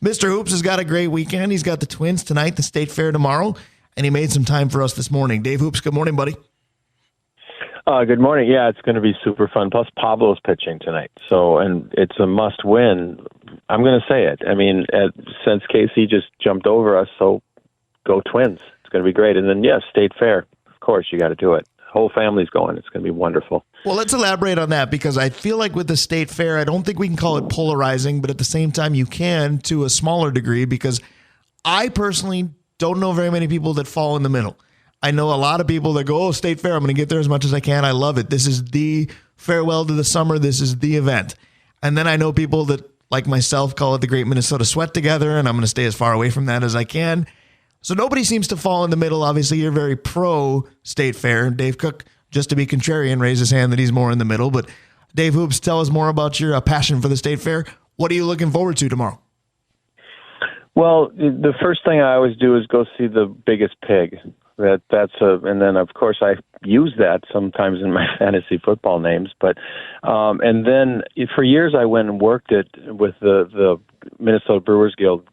Mr. Hoops has got a great weekend. He's got the Twins tonight, the State Fair tomorrow, and he made some time for us this morning. Dave Hoops, good morning, buddy. Good morning. Yeah, it's going to be super fun. Plus, Pablo's pitching tonight, and it's a must-win. I'm going to say it. I mean, since Casey just jumped over us, so go Twins. It's going to be great. And then, yes, State Fair. Of course, you got to do it. Whole family's going. It's going to be wonderful. Well, let's elaborate on that, because I feel like with the State Fair, I don't think we can call it polarizing, but at the same time, you can to a smaller degree, because I personally don't know very many people that fall in the middle. I know a lot of people that go, oh, State Fair, I'm going to get there as much as I can. I love it. This is the farewell to the summer. This is the event. And then I know people that, like myself, call it the Great Minnesota Sweat together, and I'm going to stay as far away from that as I can. So nobody seems to fall in the middle. Obviously, you're very pro State Fair. Dave Cook, just to be contrarian, raised his hand that he's more in the middle. But Dave Hoops, tell us more about your passion for the State Fair. What are you looking forward to tomorrow? Well, the first thing I always do is go see the biggest pig. And then of course I use that sometimes in my fantasy football names. But and then for years I went and worked it with the Minnesota Brewers Guild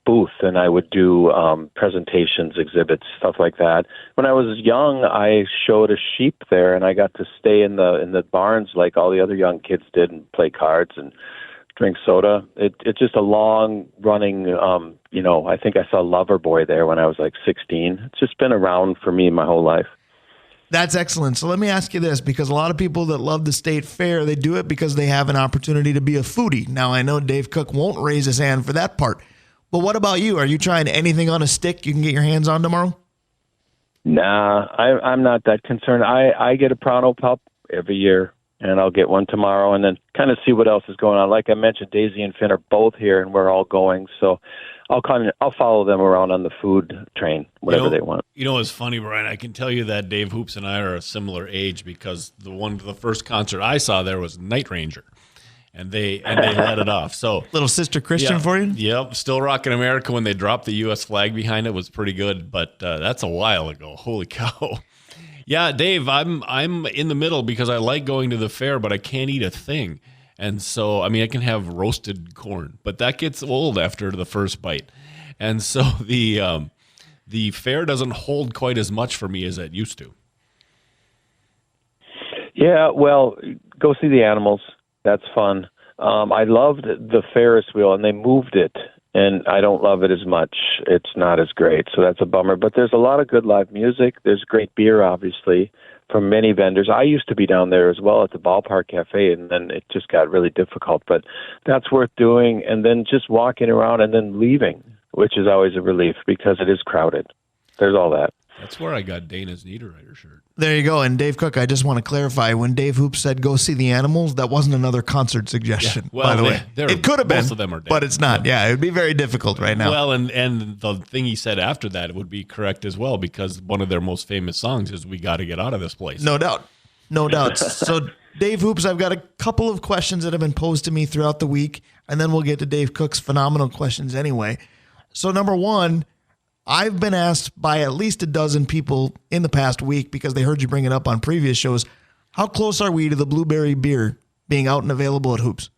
booth, and I would do presentations, exhibits, stuff like that. When I was young, I showed a sheep there, and I got to stay in the barns like all the other young kids did and play cards and drink soda. It's just a long running, I think I saw Loverboy there when I was like 16. It's just been around for me my whole life. That's excellent. So let me ask you this, because a lot of people that love the State Fair, they do it because they have an opportunity to be a foodie. Now, I know Dave Cook won't raise his hand for that part, but what about you? Are you trying anything on a stick you can get your hands on tomorrow? Nah, I'm not that concerned. I get a Pronto Pup every year, and I'll get one tomorrow, and then kind of see what else is going on. Like I mentioned, Daisy and Finn are both here, and we're all going, so I'll follow them around on the food train, whatever they want. You know, it's funny, Brian. I can tell you that Dave Hoops and I are a similar age, because the first concert I saw there was Night Ranger, and they let it off. So Little Sister Christian for you? Yep, Still Rockin' America, when they dropped the U.S. flag behind it, was pretty good, but that's a while ago. Holy cow. Yeah, Dave, I'm in the middle because I like going to the fair, but I can't eat a thing. And so, I can have roasted corn, but that gets old after the first bite. And so the fair doesn't hold quite as much for me as it used to. Yeah, well, go see the animals. That's fun. I loved the Ferris wheel, and they moved it, and I don't love it as much. It's not as great, so that's a bummer. But there's a lot of good live music. There's great beer, obviously, from many vendors. I used to be down there as well at the Ballpark Cafe, and then it just got really difficult. But that's worth doing, and then just walking around and then leaving, which is always a relief because it is crowded. There's all that. That's where I got Dana's Niederreiter shirt. There you go. And Dave Cook, I just want to clarify, when Dave Hoops said go see the animals, that wasn't another concert suggestion, by the way. It could have been, most of them are dead, but it's not. Yeah, it would be very difficult right now. Well, and the thing he said after that would be correct as well, because one of their most famous songs is "We Got to Get Out of This Place." No doubt. No doubt. So, Dave Hoops, I've got a couple of questions that have been posed to me throughout the week, and then we'll get to Dave Cook's phenomenal questions anyway. So, number one, I've been asked by at least a dozen people in the past week, because they heard you bring it up on previous shows, how close are we to the blueberry beer being out and available at Hoops?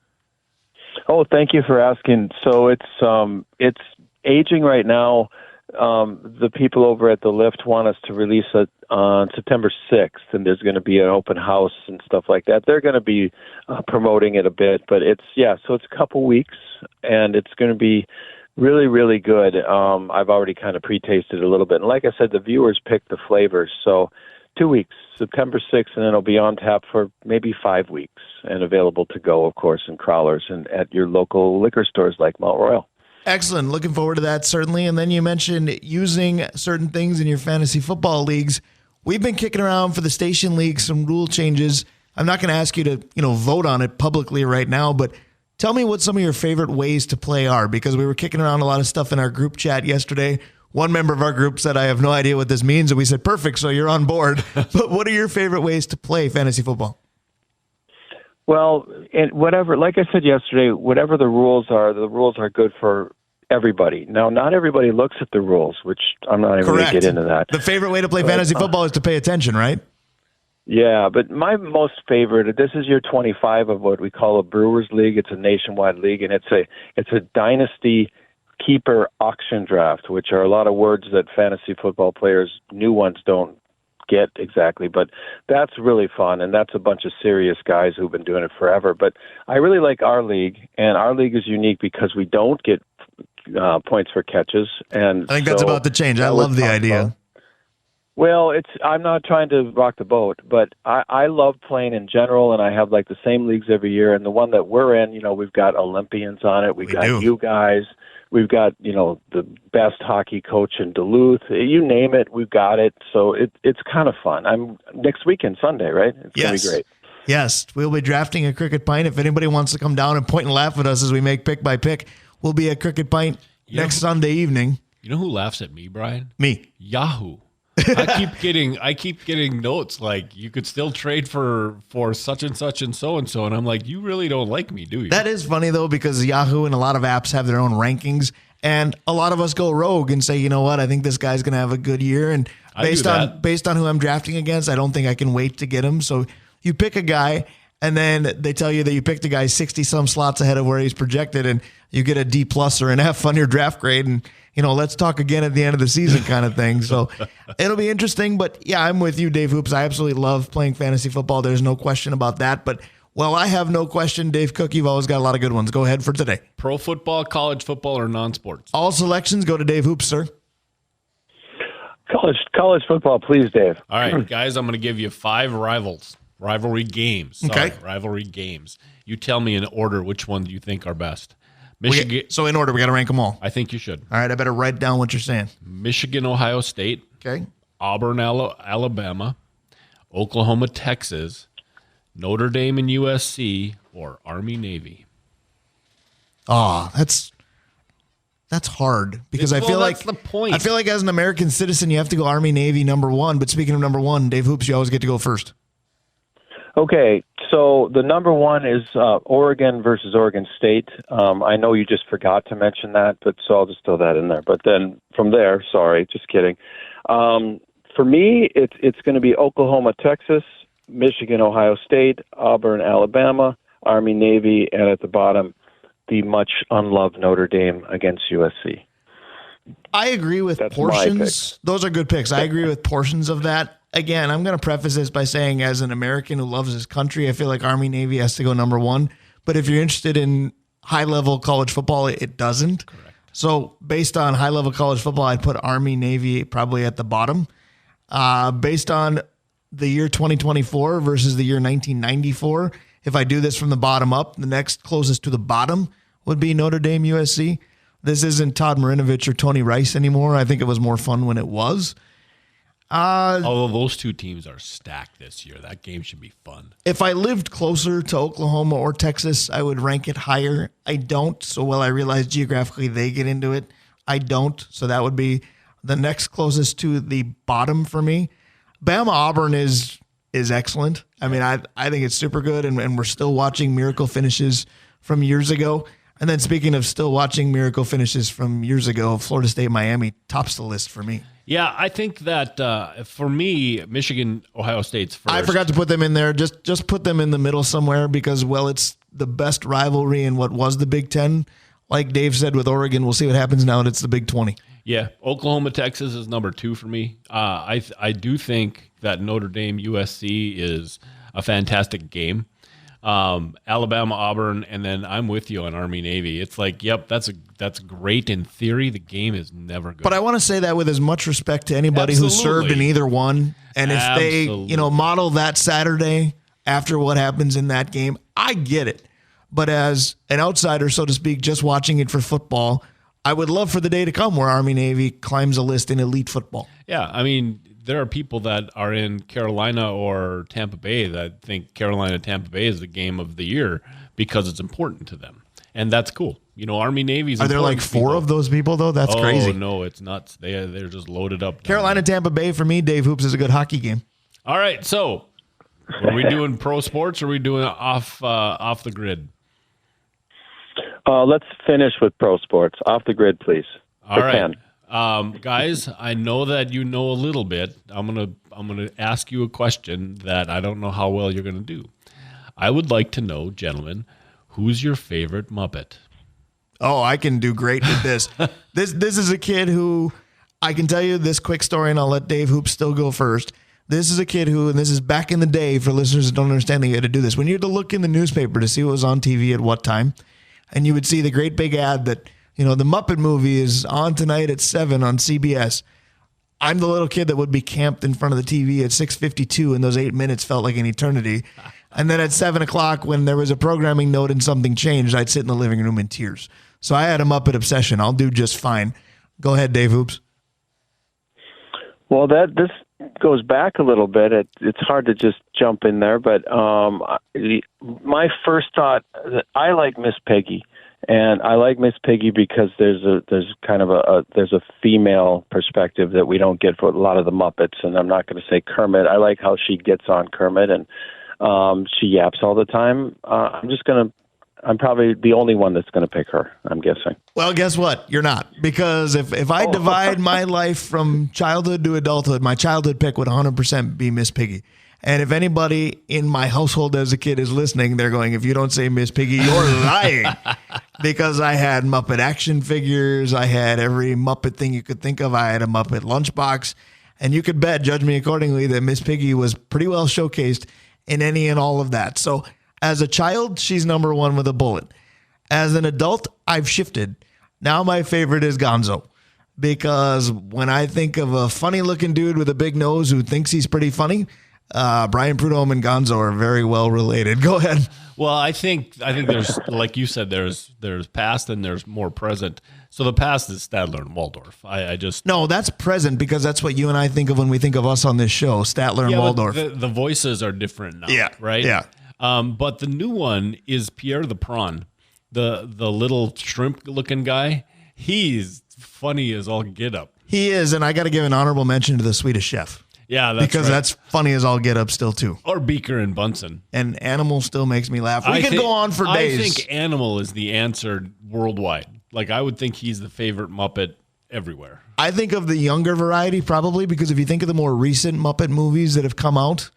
Oh, thank you for asking. So it's aging right now. The people over at the Lift want us to release it on September 6th, and there's going to be an open house and stuff like that. They're going to be promoting it a bit, but so it's a couple weeks, and it's going to be really, really good. I've already kind of pre-tasted a little bit. And like I said, the viewers pick the flavors. So 2 weeks, September 6th, and then it'll be on tap for maybe 5 weeks and available to go, of course, in crawlers and at your local liquor stores like Mount Royal. Excellent. Looking forward to that, certainly. And then you mentioned using certain things in your fantasy football leagues. We've been kicking around for the station league some rule changes. I'm not going to ask you to, vote on it publicly right now, but tell me what some of your favorite ways to play are, because we were kicking around a lot of stuff in our group chat yesterday. One member of our group said, I have no idea what this means. And we said, perfect, so you're on board. But what are your favorite ways to play fantasy football? Well, and whatever, like I said yesterday, whatever the rules are good for everybody. Now, not everybody looks at the rules, which I'm not even going to get into that. The favorite way to play fantasy football is to pay attention, right? Yeah, but my most favorite, this is year 25 of what we call a Brewers League. It's a nationwide league, and it's a dynasty keeper auction draft, which are a lot of words that fantasy football players, new ones, don't get exactly. But that's really fun, and that's a bunch of serious guys who've been doing it forever. But I really like our league, and our league is unique because we don't get points for catches. And I think that's about to change. I love the idea. Well, I'm not trying to rock the boat, but I love playing in general, and I have like the same leagues every year. And the one that we're in, we've got Olympians on it. We got you guys. We've got, the best hockey coach in Duluth. You name it, we've got it. So it's kind of fun. Next weekend, Sunday, right? It's going to be great. Yes, we'll be drafting a Cricket Pint. If anybody wants to come down and point and laugh at us as we make pick by pick, we'll be at Cricket Pint next Sunday evening. You know who laughs at me, Brian? Me. Yahoo. I keep getting notes like you could still trade for such and such and so, and I'm like, you really don't like me, do you? That is funny though, because Yahoo and a lot of apps have their own rankings, and a lot of us go rogue and say, you know what, I think this guy's going to have a good year, and based on who I'm drafting against, I don't think I can wait to get him. So you pick a guy, and then they tell you that you picked a guy 60 some slots ahead of where he's projected, and you get a D plus or an F on your draft grade, and let's talk again at the end of the season kind of thing. So it'll be interesting. But yeah, I'm with you, Dave Hoops. I absolutely love playing fantasy football. There's no question about that. But well, I have no question, Dave Cook, you've always got a lot of good ones. Go ahead for today. Pro football, college football, or non-sports? All selections go to Dave Hoops, sir. College football, please, Dave. All right, guys, I'm going to give you 5 rivalry games. Sorry, Okay. rivalry games. You tell me in order which one do you think are best. Michigan. So in order, we got to rank them all. I think you should. All right, I better write down what you're saying. Michigan, Ohio State, Okay. Auburn, Alabama, Oklahoma, Texas, Notre Dame and USC, or Army, Navy. Oh, that's hard because I feel like that's the point. I feel like as an American citizen, you have to go Army, Navy, number one. But speaking of number one, Dave Hoops, you always get to go first. Okay, so the number one is Oregon versus Oregon State. I know you just forgot to mention that, but so I'll just throw that in there. But then from there, sorry, just kidding. For me, it's going to be Oklahoma, Texas, Michigan, Ohio State, Auburn, Alabama, Army, Navy, and at the bottom, the much unloved Notre Dame against USC. I agree with That's portions. Those are good picks. I agree with portions of that. Again, I'm going to preface this by saying, as an American who loves his country, I feel like Army, Navy has to go number one. But if you're interested in high-level college football, it doesn't. Correct. So based on high-level college football, I'd put Army, Navy probably at the bottom. Based on the year 2024 versus the year 1994, if I do this from the bottom up, the next closest to the bottom would be Notre Dame, USC. This isn't Todd Marinovich or Tony Rice anymore. I think it was more fun when it was. Although those two teams are stacked this year, that game should be fun. If I lived closer to Oklahoma or Texas, I would rank it higher. I don't. So while I realize geographically they get into it, I don't. So that would be the next closest to the bottom for me. Bama Auburn is excellent. I mean, I think it's super good, and we're still watching miracle finishes from years ago. And then speaking of still watching miracle finishes from years ago, Florida State, Miami tops the list for me. Yeah, I think that for me, Michigan, Ohio State's first. I forgot to put them in there. Just put them in the middle somewhere because, well, it's the best rivalry in what was the Big Ten. Like Dave said with Oregon, we'll see what happens now that it's the Big 20. Yeah, Oklahoma, Texas is number 2 for me. I do think that Notre Dame, USC is a fantastic game. Alabama, Auburn, and then I'm with you on Army, Navy. It's like, yep, that's great in theory. The game is never good. But I want to say that with as much respect to anybody who served in either one. And if they, model that Saturday after what happens in that game, I get it. But as an outsider, so to speak, just watching it for football, I would love for the day to come where Army, Navy climbs a list in elite football. Yeah, I mean, there are people that are in Carolina or Tampa Bay that think Carolina-Tampa Bay is the game of the year because it's important to them. And that's cool. Army, Navy's Are there like 4 of those people, though? That's crazy. Oh, no, it's nuts. They're just loaded up. Carolina-Tampa Bay, for me, Dave Hoops, is a good hockey game. All right, so are we doing pro sports or are we doing off the grid? Let's finish with pro sports. Off the grid, please. All right. Guys, I know that you know a little bit. I'm gonna ask you a question that I don't know how well you're gonna do. I would like to know, gentlemen, who's your favorite Muppet? Oh, I can do great with this. This is a kid who, I can tell you this quick story, and I'll let Dave Hoops still go first. This is a kid who, and this is back in the day for listeners that don't understand that you had to do this. When you had to look in the newspaper to see what was on TV at what time, and you would see the great big ad that, the Muppet movie is on tonight at 7 on CBS. I'm the little kid that would be camped in front of the TV at 6:52, and those 8 minutes felt like an eternity. And then at 7 o'clock, when there was a programming note and something changed, I'd sit in the living room in tears. So I had a Muppet obsession. I'll do just fine. Go ahead, Dave Hoops. Well, this goes back a little bit. It's hard to just jump in there, but my first thought, I like Miss Peggy. And I like Miss Piggy because there's kind of there's a female perspective that we don't get for a lot of the Muppets. And I'm not going to say Kermit. I like how she gets on Kermit and she yaps all the time. I'm probably the only one that's going to pick her, I'm guessing. Well, guess what? You're not. Because if I divide my life from childhood to adulthood, my childhood pick would 100% be Miss Piggy. And if anybody in my household as a kid is listening, they're going, if you don't say Miss Piggy, you're lying. Because I had Muppet action figures. I had every Muppet thing you could think of. I had a Muppet lunchbox. And you could bet, judge me accordingly, that Miss Piggy was pretty well showcased in any and all of that. So as a child, she's number one with a bullet. As an adult, I've shifted. Now my favorite is Gonzo. Because when I think of a funny-looking dude with a big nose who thinks he's pretty funny, Brian Prudhomme and Gonzo are very well related. Go ahead. Well, I think there's, like you said, there's past and there's more present. So the past is Statler and Waldorf. No, that's present because that's what you and I think of when we think of us on this show, Statler and Waldorf. The voices are different now. Yeah, right. Yeah. But the new one is Pierre the Prawn, the little shrimp-looking guy. He's funny as all get up. He is, and I got to give an honorable mention to the Swedish Chef. Yeah, that's because right. That's funny as all get up still too. Or Beaker and Bunsen. And Animal still makes me laugh. We could go on for days. I think Animal is the answer worldwide. Like I would think he's the favorite Muppet everywhere. I think of the younger variety probably because if you think of the more recent Muppet movies that have come out,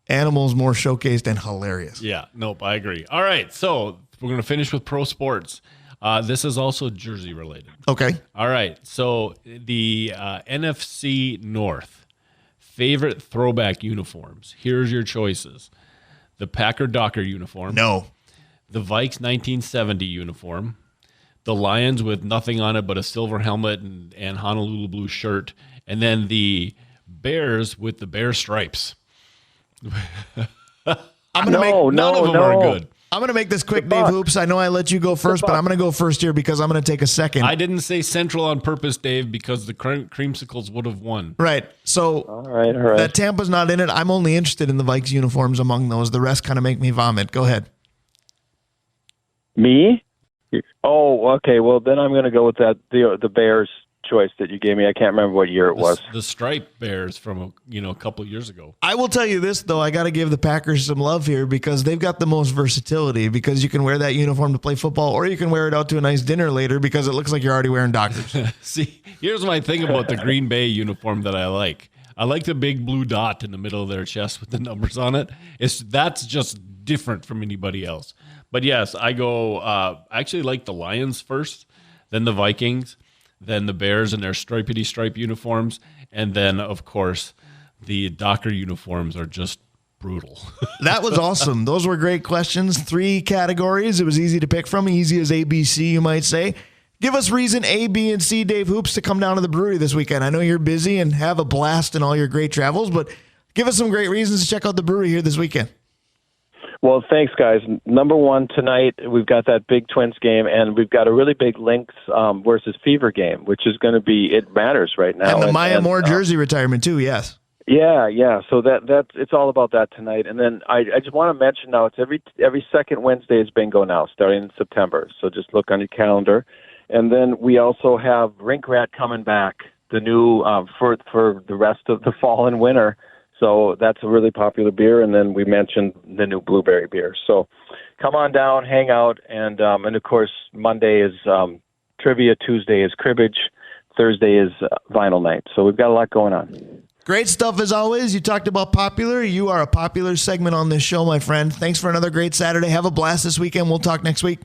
Animal's more showcased and hilarious. Yeah, nope, I agree. All right, so we're going to finish with pro sports. This is also Jersey related. Okay. All right, so the NFC North. Favorite throwback uniforms. Here's your choices. The Packer Docker uniform. No. The Vikes 1970 uniform. The Lions with nothing on it but a silver helmet and Honolulu blue shirt. And then the Bears with the bear stripes. None of them are good. I'm going to make this quick, Dave Hoops. I know I let you go first, but I'm going to go first here because I'm going to take a second. I didn't say Central on purpose, Dave, because the creamsicles would have won. Right. So all right. That Tampa's not in it. I'm only interested in the Vikes uniforms among those. The rest kind of make me vomit. Go ahead. Me? Oh, okay. Well, then I'm going to go with that the Bears choice that you gave me. I can't remember what year it was. The striped Bears from a couple of years ago. I will tell you this though, I got to give the Packers some love here because they've got the most versatility because you can wear that uniform to play football or you can wear it out to a nice dinner later because it looks like you're already wearing Dockers. See, here's my thing about the Green Bay uniform that I like. I like the big blue dot in the middle of their chest with the numbers on it. That's just different from anybody else. But yes, I go. I actually like the Lions first, then the Vikings, then the Bears in their striped stripe uniforms, and then of course the Docker uniforms are just brutal. That was awesome. Those were great questions. 3 categories. It was easy to pick from. Easy as ABC, you might say. Give us reason A, B, and C, Dave Hoops, to come down to the brewery this weekend. I know you're busy and have a blast in all your great travels, but give us some great reasons to check out the brewery here this weekend. Well, thanks, guys. Number one, tonight we've got that big Twins game, and we've got a really big Lynx versus Fever game, which is going to be, it matters right now. And the Maya Moore jersey retirement, too, yes. Yeah. So that's it's all about that tonight. And then I just want to mention now, it's every second Wednesday is bingo now, starting in September. So just look on your calendar. And then we also have Rink Rat coming back, the new for the rest of the fall and winter. So that's a really popular beer. And then we mentioned the new blueberry beer. So come on down, hang out, and of course Monday is trivia, Tuesday is cribbage, Thursday is vinyl night. So we've got a lot going on. Great stuff as always. You talked about popular. You are a popular segment on this show, my friend. Thanks for another great Saturday. Have a blast this weekend. We'll talk next week.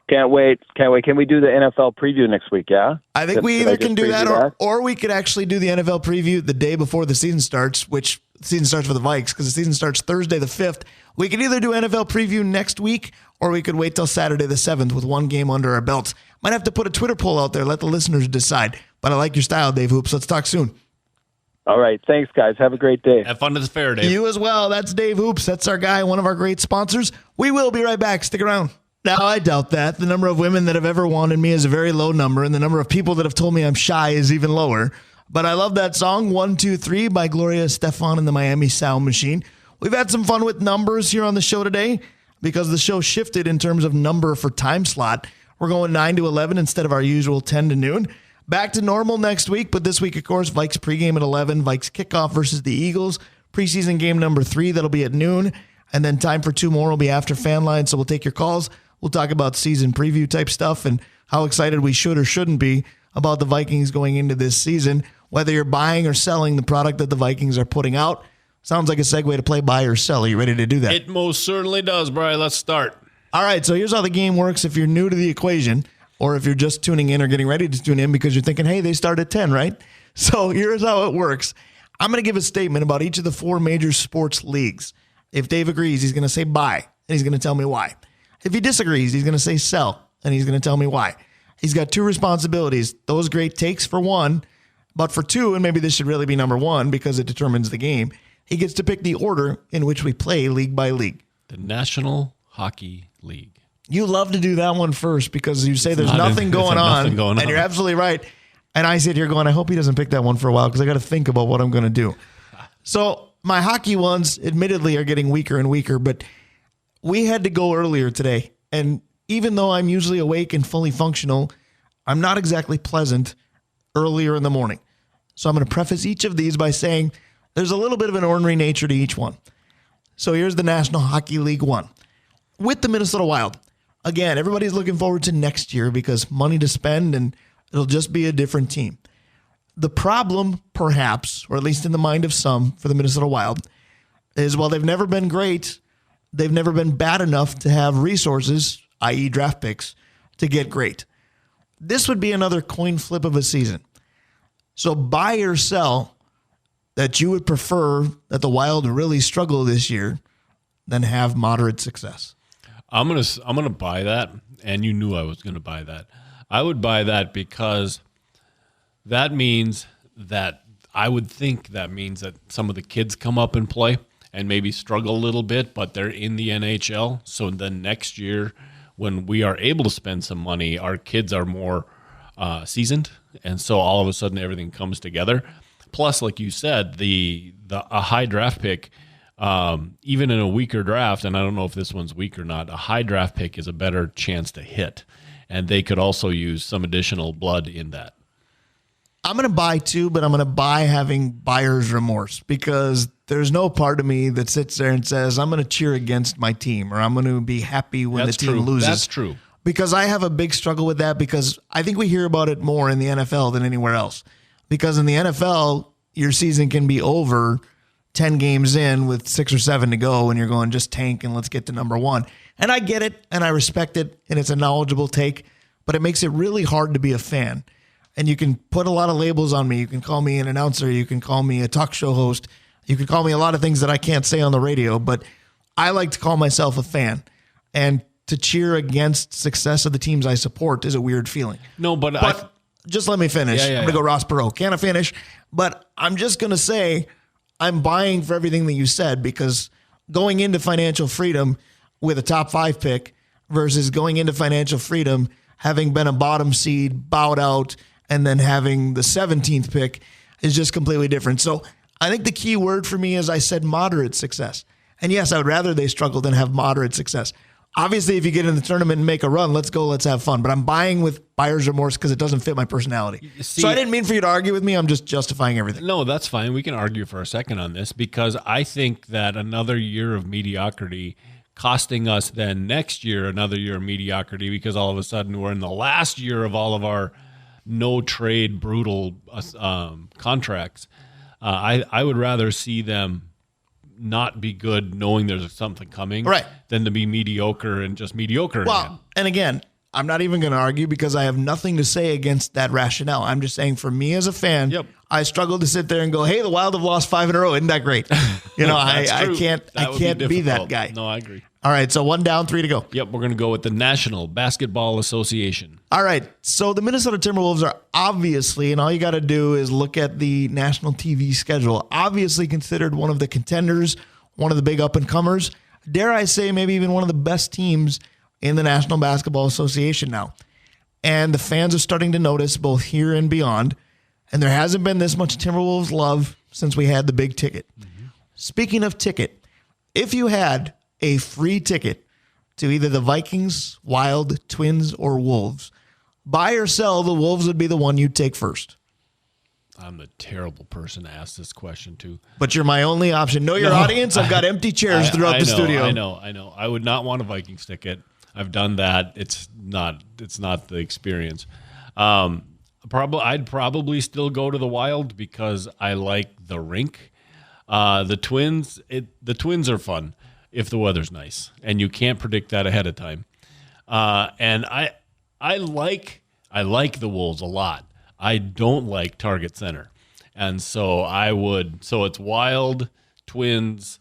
Can't wait. Can we do the NFL preview next week, yeah? I think we either can do that or we could actually do the NFL preview the day before the season starts, which the season starts for the Vikes because the season starts Thursday the 5th. We could either do NFL preview next week or we could wait till Saturday the 7th with one game under our belts. Might have to put a Twitter poll out there, let the listeners decide. But I like your style, Dave Hoops. Let's talk soon. All right. Thanks, guys. Have a great day. Have fun at the fair, Dave. You as well. That's Dave Hoops. That's our guy, one of our great sponsors. We will be right back. Stick around. Now, I doubt that. The number of women that have ever wanted me is a very low number, and the number of people that have told me I'm shy is even lower. But I love that song, 123 by Gloria Estefan and the Miami Sound Machine. We've had some fun with numbers here on the show today. because the show shifted in terms of number for time slot. We're going 9 to 11 instead of our usual 10 to noon. Back to normal next week, but this week, of course, Vikes pregame at 11, Vikes kickoff versus the Eagles, preseason game number 3, that'll be at noon, and then time for 2 more will be after fan line, so we'll take your calls. We'll talk about season preview type stuff and how excited we should or shouldn't be about the Vikings going into this season, whether you're buying or selling the product that the Vikings are putting out. Sounds like a segue to play buy or sell. Are you ready to do that? It most certainly does, Brian. Let's start. All right, so here's how the game works if you're new to the equation, or if you're just tuning in or getting ready to tune in because you're thinking, hey, they start at 10, right? So here's how it works. I'm going to give a statement about each of the 4 major sports leagues. If Dave agrees, he's going to say buy, and he's going to tell me why. If he disagrees, he's going to say sell, and he's going to tell me why. He's got 2 responsibilities. Those great takes for 1, but for 2, and maybe this should really be number 1 because it determines the game, he gets to pick the order in which we play league by league. The National Hockey League. You love to do that one first because you say there's nothing going on, and you're absolutely right. And I sit here going, I hope he doesn't pick that one for a while because I got to think about what I'm going to do. So my hockey ones, admittedly, are getting weaker and weaker, but we had to go earlier today. And even though I'm usually awake and fully functional, I'm not exactly pleasant earlier in the morning. So I'm going to preface each of these by saying there's a little bit of an ornery nature to each one. So here's the National Hockey League 1. With the Minnesota Wild, again, everybody's looking forward to next year because money to spend and it'll just be a different team. The problem, perhaps, or at least in the mind of some for the Minnesota Wild, is while they've never been great, they've never been bad enough to have resources, i.e. draft picks, to get great. This would be another coin flip of a season. So buy or sell that you would prefer that the Wild really struggle this year than have moderate success. I'm gonna buy that, and you knew I was gonna buy that. I would buy that because that means that I would think that means that some of the kids come up and play and maybe struggle a little bit, but they're in the NHL. So then next year, when we are able to spend some money, our kids are more seasoned, and so all of a sudden everything comes together. Plus, like you said, a high draft pick. Even in a weaker draft, and I don't know if this one's weak or not, a high draft pick is a better chance to hit. And they could also use some additional blood in that. I'm going to buy too, but I'm going to buy having buyer's remorse because there's no part of me that sits there and says, I'm going to cheer against my team or I'm going to be happy when the team loses. That's true. Because I have a big struggle with that because I think we hear about it more in the NFL than anywhere else. Because in the NFL, your season can be over 10 games in with 6 or 7 to go and you're going just tank and let's get to number 1. And I get it and I respect it and it's a knowledgeable take, but it makes it really hard to be a fan. And you can put a lot of labels on me. You can call me an announcer. You can call me a talk show host. You can call me a lot of things that I can't say on the radio, but I like to call myself a fan. And to cheer against success of the teams I support is a weird feeling. No, but just let me finish. I'm going to go Ross Perot. Can I finish? But I'm just going to say I'm buying for everything that you said because going into financial freedom with a top 5 pick versus going into financial freedom having been a bottom seed, bowed out, and then having the 17th pick is just completely different. So I think the key word for me is I said moderate success. And yes, I would rather they struggle than have moderate success. Obviously, if you get in the tournament and make a run, let's go, let's have fun. But I'm buying with buyer's remorse because it doesn't fit my personality. So I didn't mean for you to argue with me. I'm just justifying everything. No, that's fine. We can argue for a second on this because I think that another year of mediocrity costing us then next year another year of mediocrity because all of a sudden we're in the last year of all of our no-trade brutal contracts. I would rather see them not be good knowing there's something coming than to be mediocre and just mediocre again. And again, I'm not even going to argue because I have nothing to say against that rationale. I'm just saying for me as a fan, I struggle to sit there and go, hey, the Wild have lost 5 in a row. Isn't that great? You know, I can't be that guy. No, I agree. All right, so 1 down, 3 to go. Yep, we're going to go with the National Basketball Association. All right, so the Minnesota Timberwolves are obviously, and all you got to do is look at the national TV schedule, obviously considered one of the contenders, one of the big up-and-comers, dare I say maybe even one of the best teams in the National Basketball Association now. And the fans are starting to notice both here and beyond, and there hasn't been this much Timberwolves love since we had the big ticket. Mm-hmm. Speaking of ticket, if you had a free ticket to either the Vikings, Wild, Twins, or Wolves. Buy or sell, the Wolves would be the one you'd take first. I'm the terrible person to ask this question to. But you're my only option. Know your audience? I've got empty chairs throughout the studio. I know. I would not want a Vikings ticket. I've done that. It's not the experience. I'd probably still go to the Wild because I like the rink. The Twins are fun if the weather's nice, and you can't predict that ahead of time. And I like the Wolves a lot. I don't like Target Center. And so it's Wild, Twins.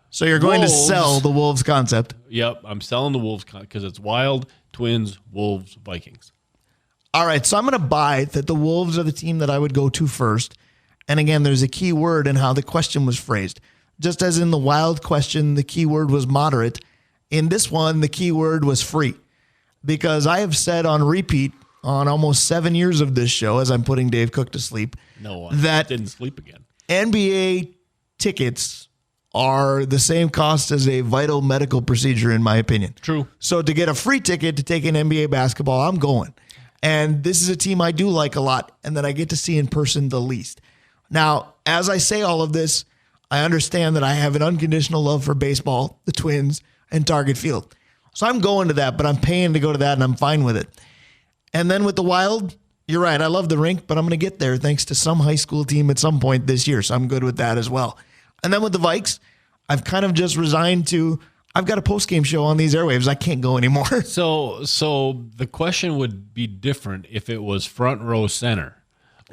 So you're going Wolves. to sell the Wolves concept. Yep, I'm selling the Wolves because it's Wild, Twins, Wolves, Vikings. All right, so I'm going to buy that the Wolves are the team that I would go to first. And again, there's a key word in how the question was phrased. Just as in the Wild question, the key word was moderate. In this one, the key word was free. Because I have said on repeat on almost 7 years of this show, as I'm putting Dave Cook to sleep, I didn't sleep again. NBA tickets are the same cost as a vital medical procedure, in my opinion. True. So to get a free ticket to take an NBA basketball, I'm going. And this is a team I do like a lot and that I get to see in person the least. Now, as I say all of this, I understand that I have an unconditional love for baseball, the Twins, and Target Field. So I'm going to that, but I'm paying to go to that, and I'm fine with it. And then with the Wild, you're right. I love the rink, but I'm going to get there thanks to some high school team at some point this year. So I'm good with that as well. And then with the Vikes, I've kind of just resigned to, I've got a post-game show on these airwaves. I can't go anymore. So the question would be different if it was front row center.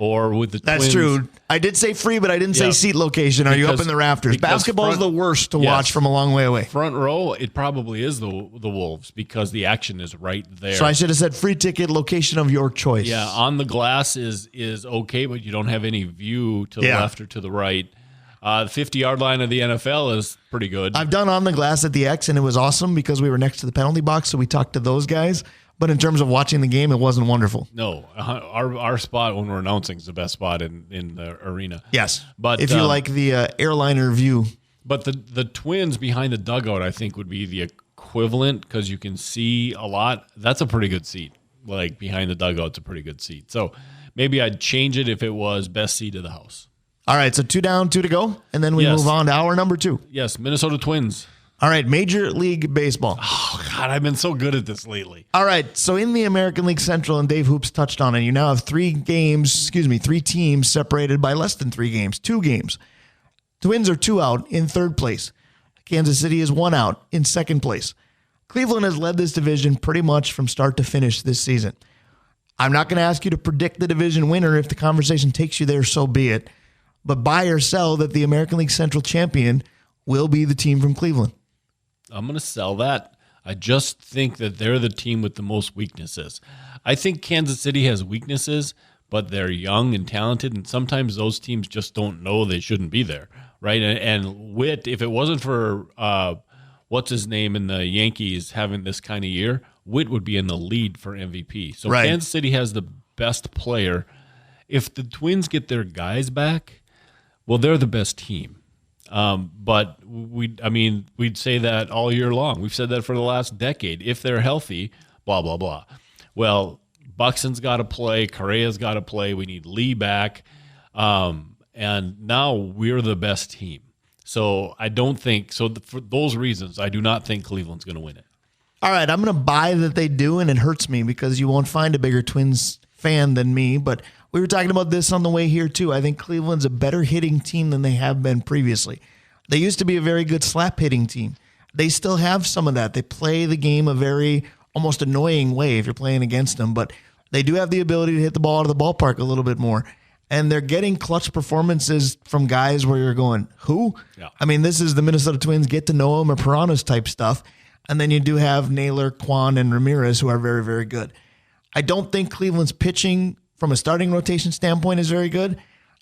Or with the That's Twins. true. I did say free, but I didn't say seat location. Are you up in the rafters? Basketball is the worst to watch from a long way away. Front row, it probably is the Wolves because the action is right there. So I should have said free ticket, location of your choice. Yeah, on the glass is okay, but you don't have any view to the left or to the right. The 50-yard line of the NFL is pretty good. I've done on the glass at the X, and it was awesome because we were next to the penalty box, so we talked to those guys. But in terms of watching the game, it wasn't wonderful. No, our spot when we're announcing is the best spot in the arena. Yes, but if you like the airliner view. But the Twins behind the dugout, I think, would be the equivalent because you can see a lot. That's a pretty good seat. Like behind the dugout's a pretty good seat. So maybe I'd change it if it was best seat of the house. All right, so 2 down, 2 to go, and then we move on to hour number 2. Yes, Minnesota Twins. All right, Major League Baseball. Oh, God, I've been so good at this lately. All right, so in the American League Central, and Dave Hoops touched on it, you now have 3 teams separated by less than 3 games, 2 games. Twins are 2 out in 3rd place. Kansas City is 1 out in 2nd place. Cleveland has led this division pretty much from start to finish this season. I'm not going to ask you to predict the division winner. If the conversation takes you there, so be it. But buy or sell that the American League Central champion will be the team from Cleveland. I'm going to sell that. I just think that they're the team with the most weaknesses. I think Kansas City has weaknesses, but they're young and talented, and sometimes those teams just don't know they shouldn't be there, right? And Witt, if it wasn't for what's his name in the Yankees having this kind of year, Witt would be in the lead for MVP. So right. Kansas City has the best player. If the Twins get their guys back, well, they're the best team. But we'd say that all year long. We've said that for the last decade. If they're healthy, blah, blah, blah. Well, Buxton's got to play. Correa's got to play. We need Lee back. And now we're the best team. So I don't think, for those reasons, I do not think Cleveland's going to win it. All right, I'm going to buy that they do, and it hurts me because you won't find a bigger Twins fan than me, but we were talking about this on the way here, too. I think Cleveland's a better hitting team than they have been previously. They used to be a very good slap hitting team. They still have some of that. They play the game a very almost annoying way if you're playing against them, but they do have the ability to hit the ball out of the ballpark a little bit more. And they're getting clutch performances from guys where you're going, who? Yeah. I mean, this is the Minnesota Twins get to know them or Piranhas type stuff. And then you do have Naylor, Kwan, and Ramirez who are very, very good. I don't think Cleveland's pitching from a starting rotation standpoint is very good.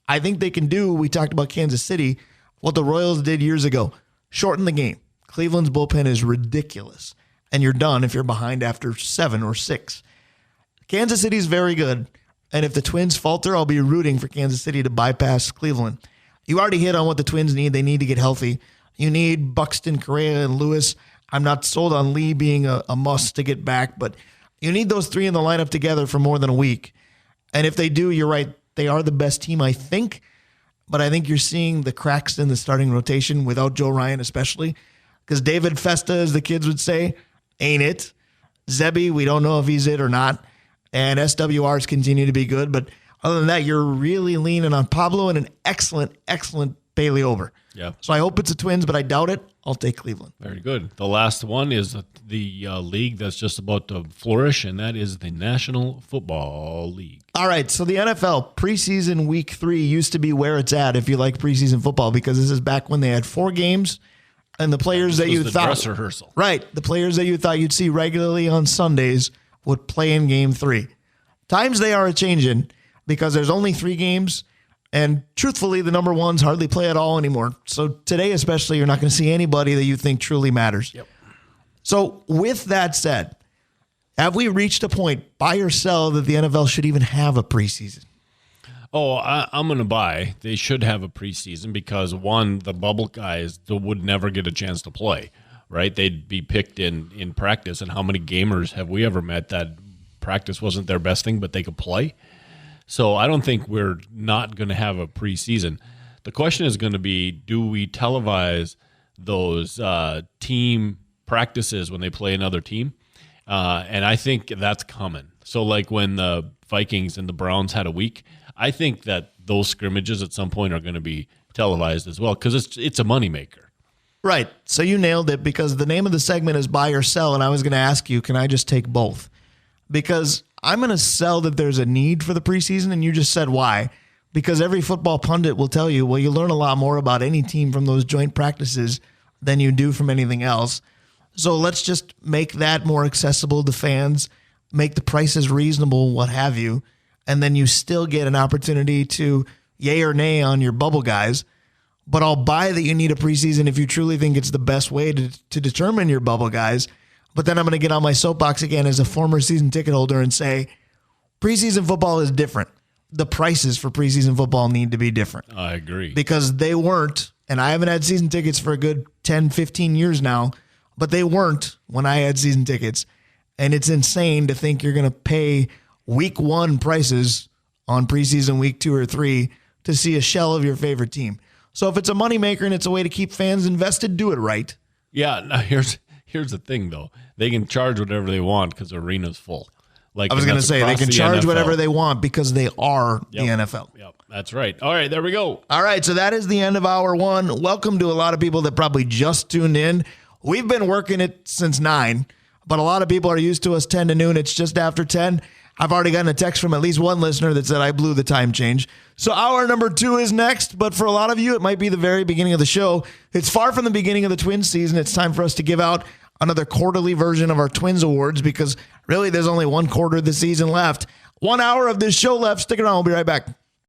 I think they can do, we talked about Kansas City, what the Royals did years ago. Shorten the game. Cleveland's bullpen is ridiculous. And you're done if you're behind after 7 or 6. Kansas City's very good. And if the Twins falter, I'll be rooting for Kansas City to bypass Cleveland. You already hit on what the Twins need. They need to get healthy. You need Buxton, Correa, and Lewis. I'm not sold on Lee being a must to get back, but you need those three in the lineup together for more than a week. And if they do, you're right, they are the best team, I think. But I think you're seeing the cracks in the starting rotation without Joe Ryan especially. Because David Festa, as the kids would say, ain't it. Zebby, we don't know if he's it or not. And SWRs continue to be good. But other than that, you're really leaning on Pablo and an excellent, excellent Bailey Ober. Yeah. So I hope it's the Twins, but I doubt it. I'll take Cleveland. Very good. The last one is the league that's just about to flourish, and that is the National Football League. All right, so the NFL preseason week 3 used to be where it's at if you like preseason football, because this is back when they had 4 games, and the players that you thought dress rehearsal. Right, the players that you thought you'd see regularly on Sundays would play in game 3. Times they are a-changing because there's only 3 games. And truthfully, the number ones hardly play at all anymore. So today especially, you're not going to see anybody that you think truly matters. Yep. So with that said, have we reached a point, buy or sell, that the NFL should even have a preseason? Oh, I'm going to buy. They should have a preseason because, one, the bubble guys would never get a chance to play, right? They'd be picked in practice. And how many gamers have we ever met that practice wasn't their best thing, but they could play? So I don't think we're not going to have a preseason. The question is going to be, do we televise those team practices when they play another team? And I think that's coming. So like when the Vikings and the Browns had a week, I think that those scrimmages at some point are going to be televised as well because it's a moneymaker. Right. So you nailed it because the name of the segment is buy or sell, and I was going to ask you, can I just take both? Because I'm going to sell that there's a need for the preseason, and you just said why. Because every football pundit will tell you, well, you learn a lot more about any team from those joint practices than you do from anything else. So let's just make that more accessible to fans, make the prices reasonable, what have you, and then you still get an opportunity to yay or nay on your bubble guys. But I'll buy that you need a preseason if you truly think it's the best way to determine your bubble guys. But then I'm going to get on my soapbox again as a former season ticket holder and say, preseason football is different. The prices for preseason football need to be different. I agree. Because they weren't, and I haven't had season tickets for a good 10, 15 years now, but they weren't when I had season tickets. And it's insane to think you're going to pay week 1 prices on preseason week 2 or 3 to see a shell of your favorite team. So if it's a moneymaker and it's a way to keep fans invested, do it right. Yeah, now here's the thing, though. They can charge whatever they want because the arena's full. Like I was going to say, they can charge NFL. whatever they want because they are the NFL. Yep, that's right. All right, there we go. All right, so that is the end of hour 1. Welcome to a lot of people that probably just tuned in. We've been working it since 9, but a lot of people are used to us 10 to noon. It's just after 10. I've already gotten a text from at least one listener that said I blew the time change. So hour number 2 is next, but for a lot of you, it might be the very beginning of the show. It's far from the beginning of the Twins season. It's time for us to give out another quarterly version of our Twins Awards because really there's only one quarter of the season left. 1 hour of this show left. Stick around. We'll be right back.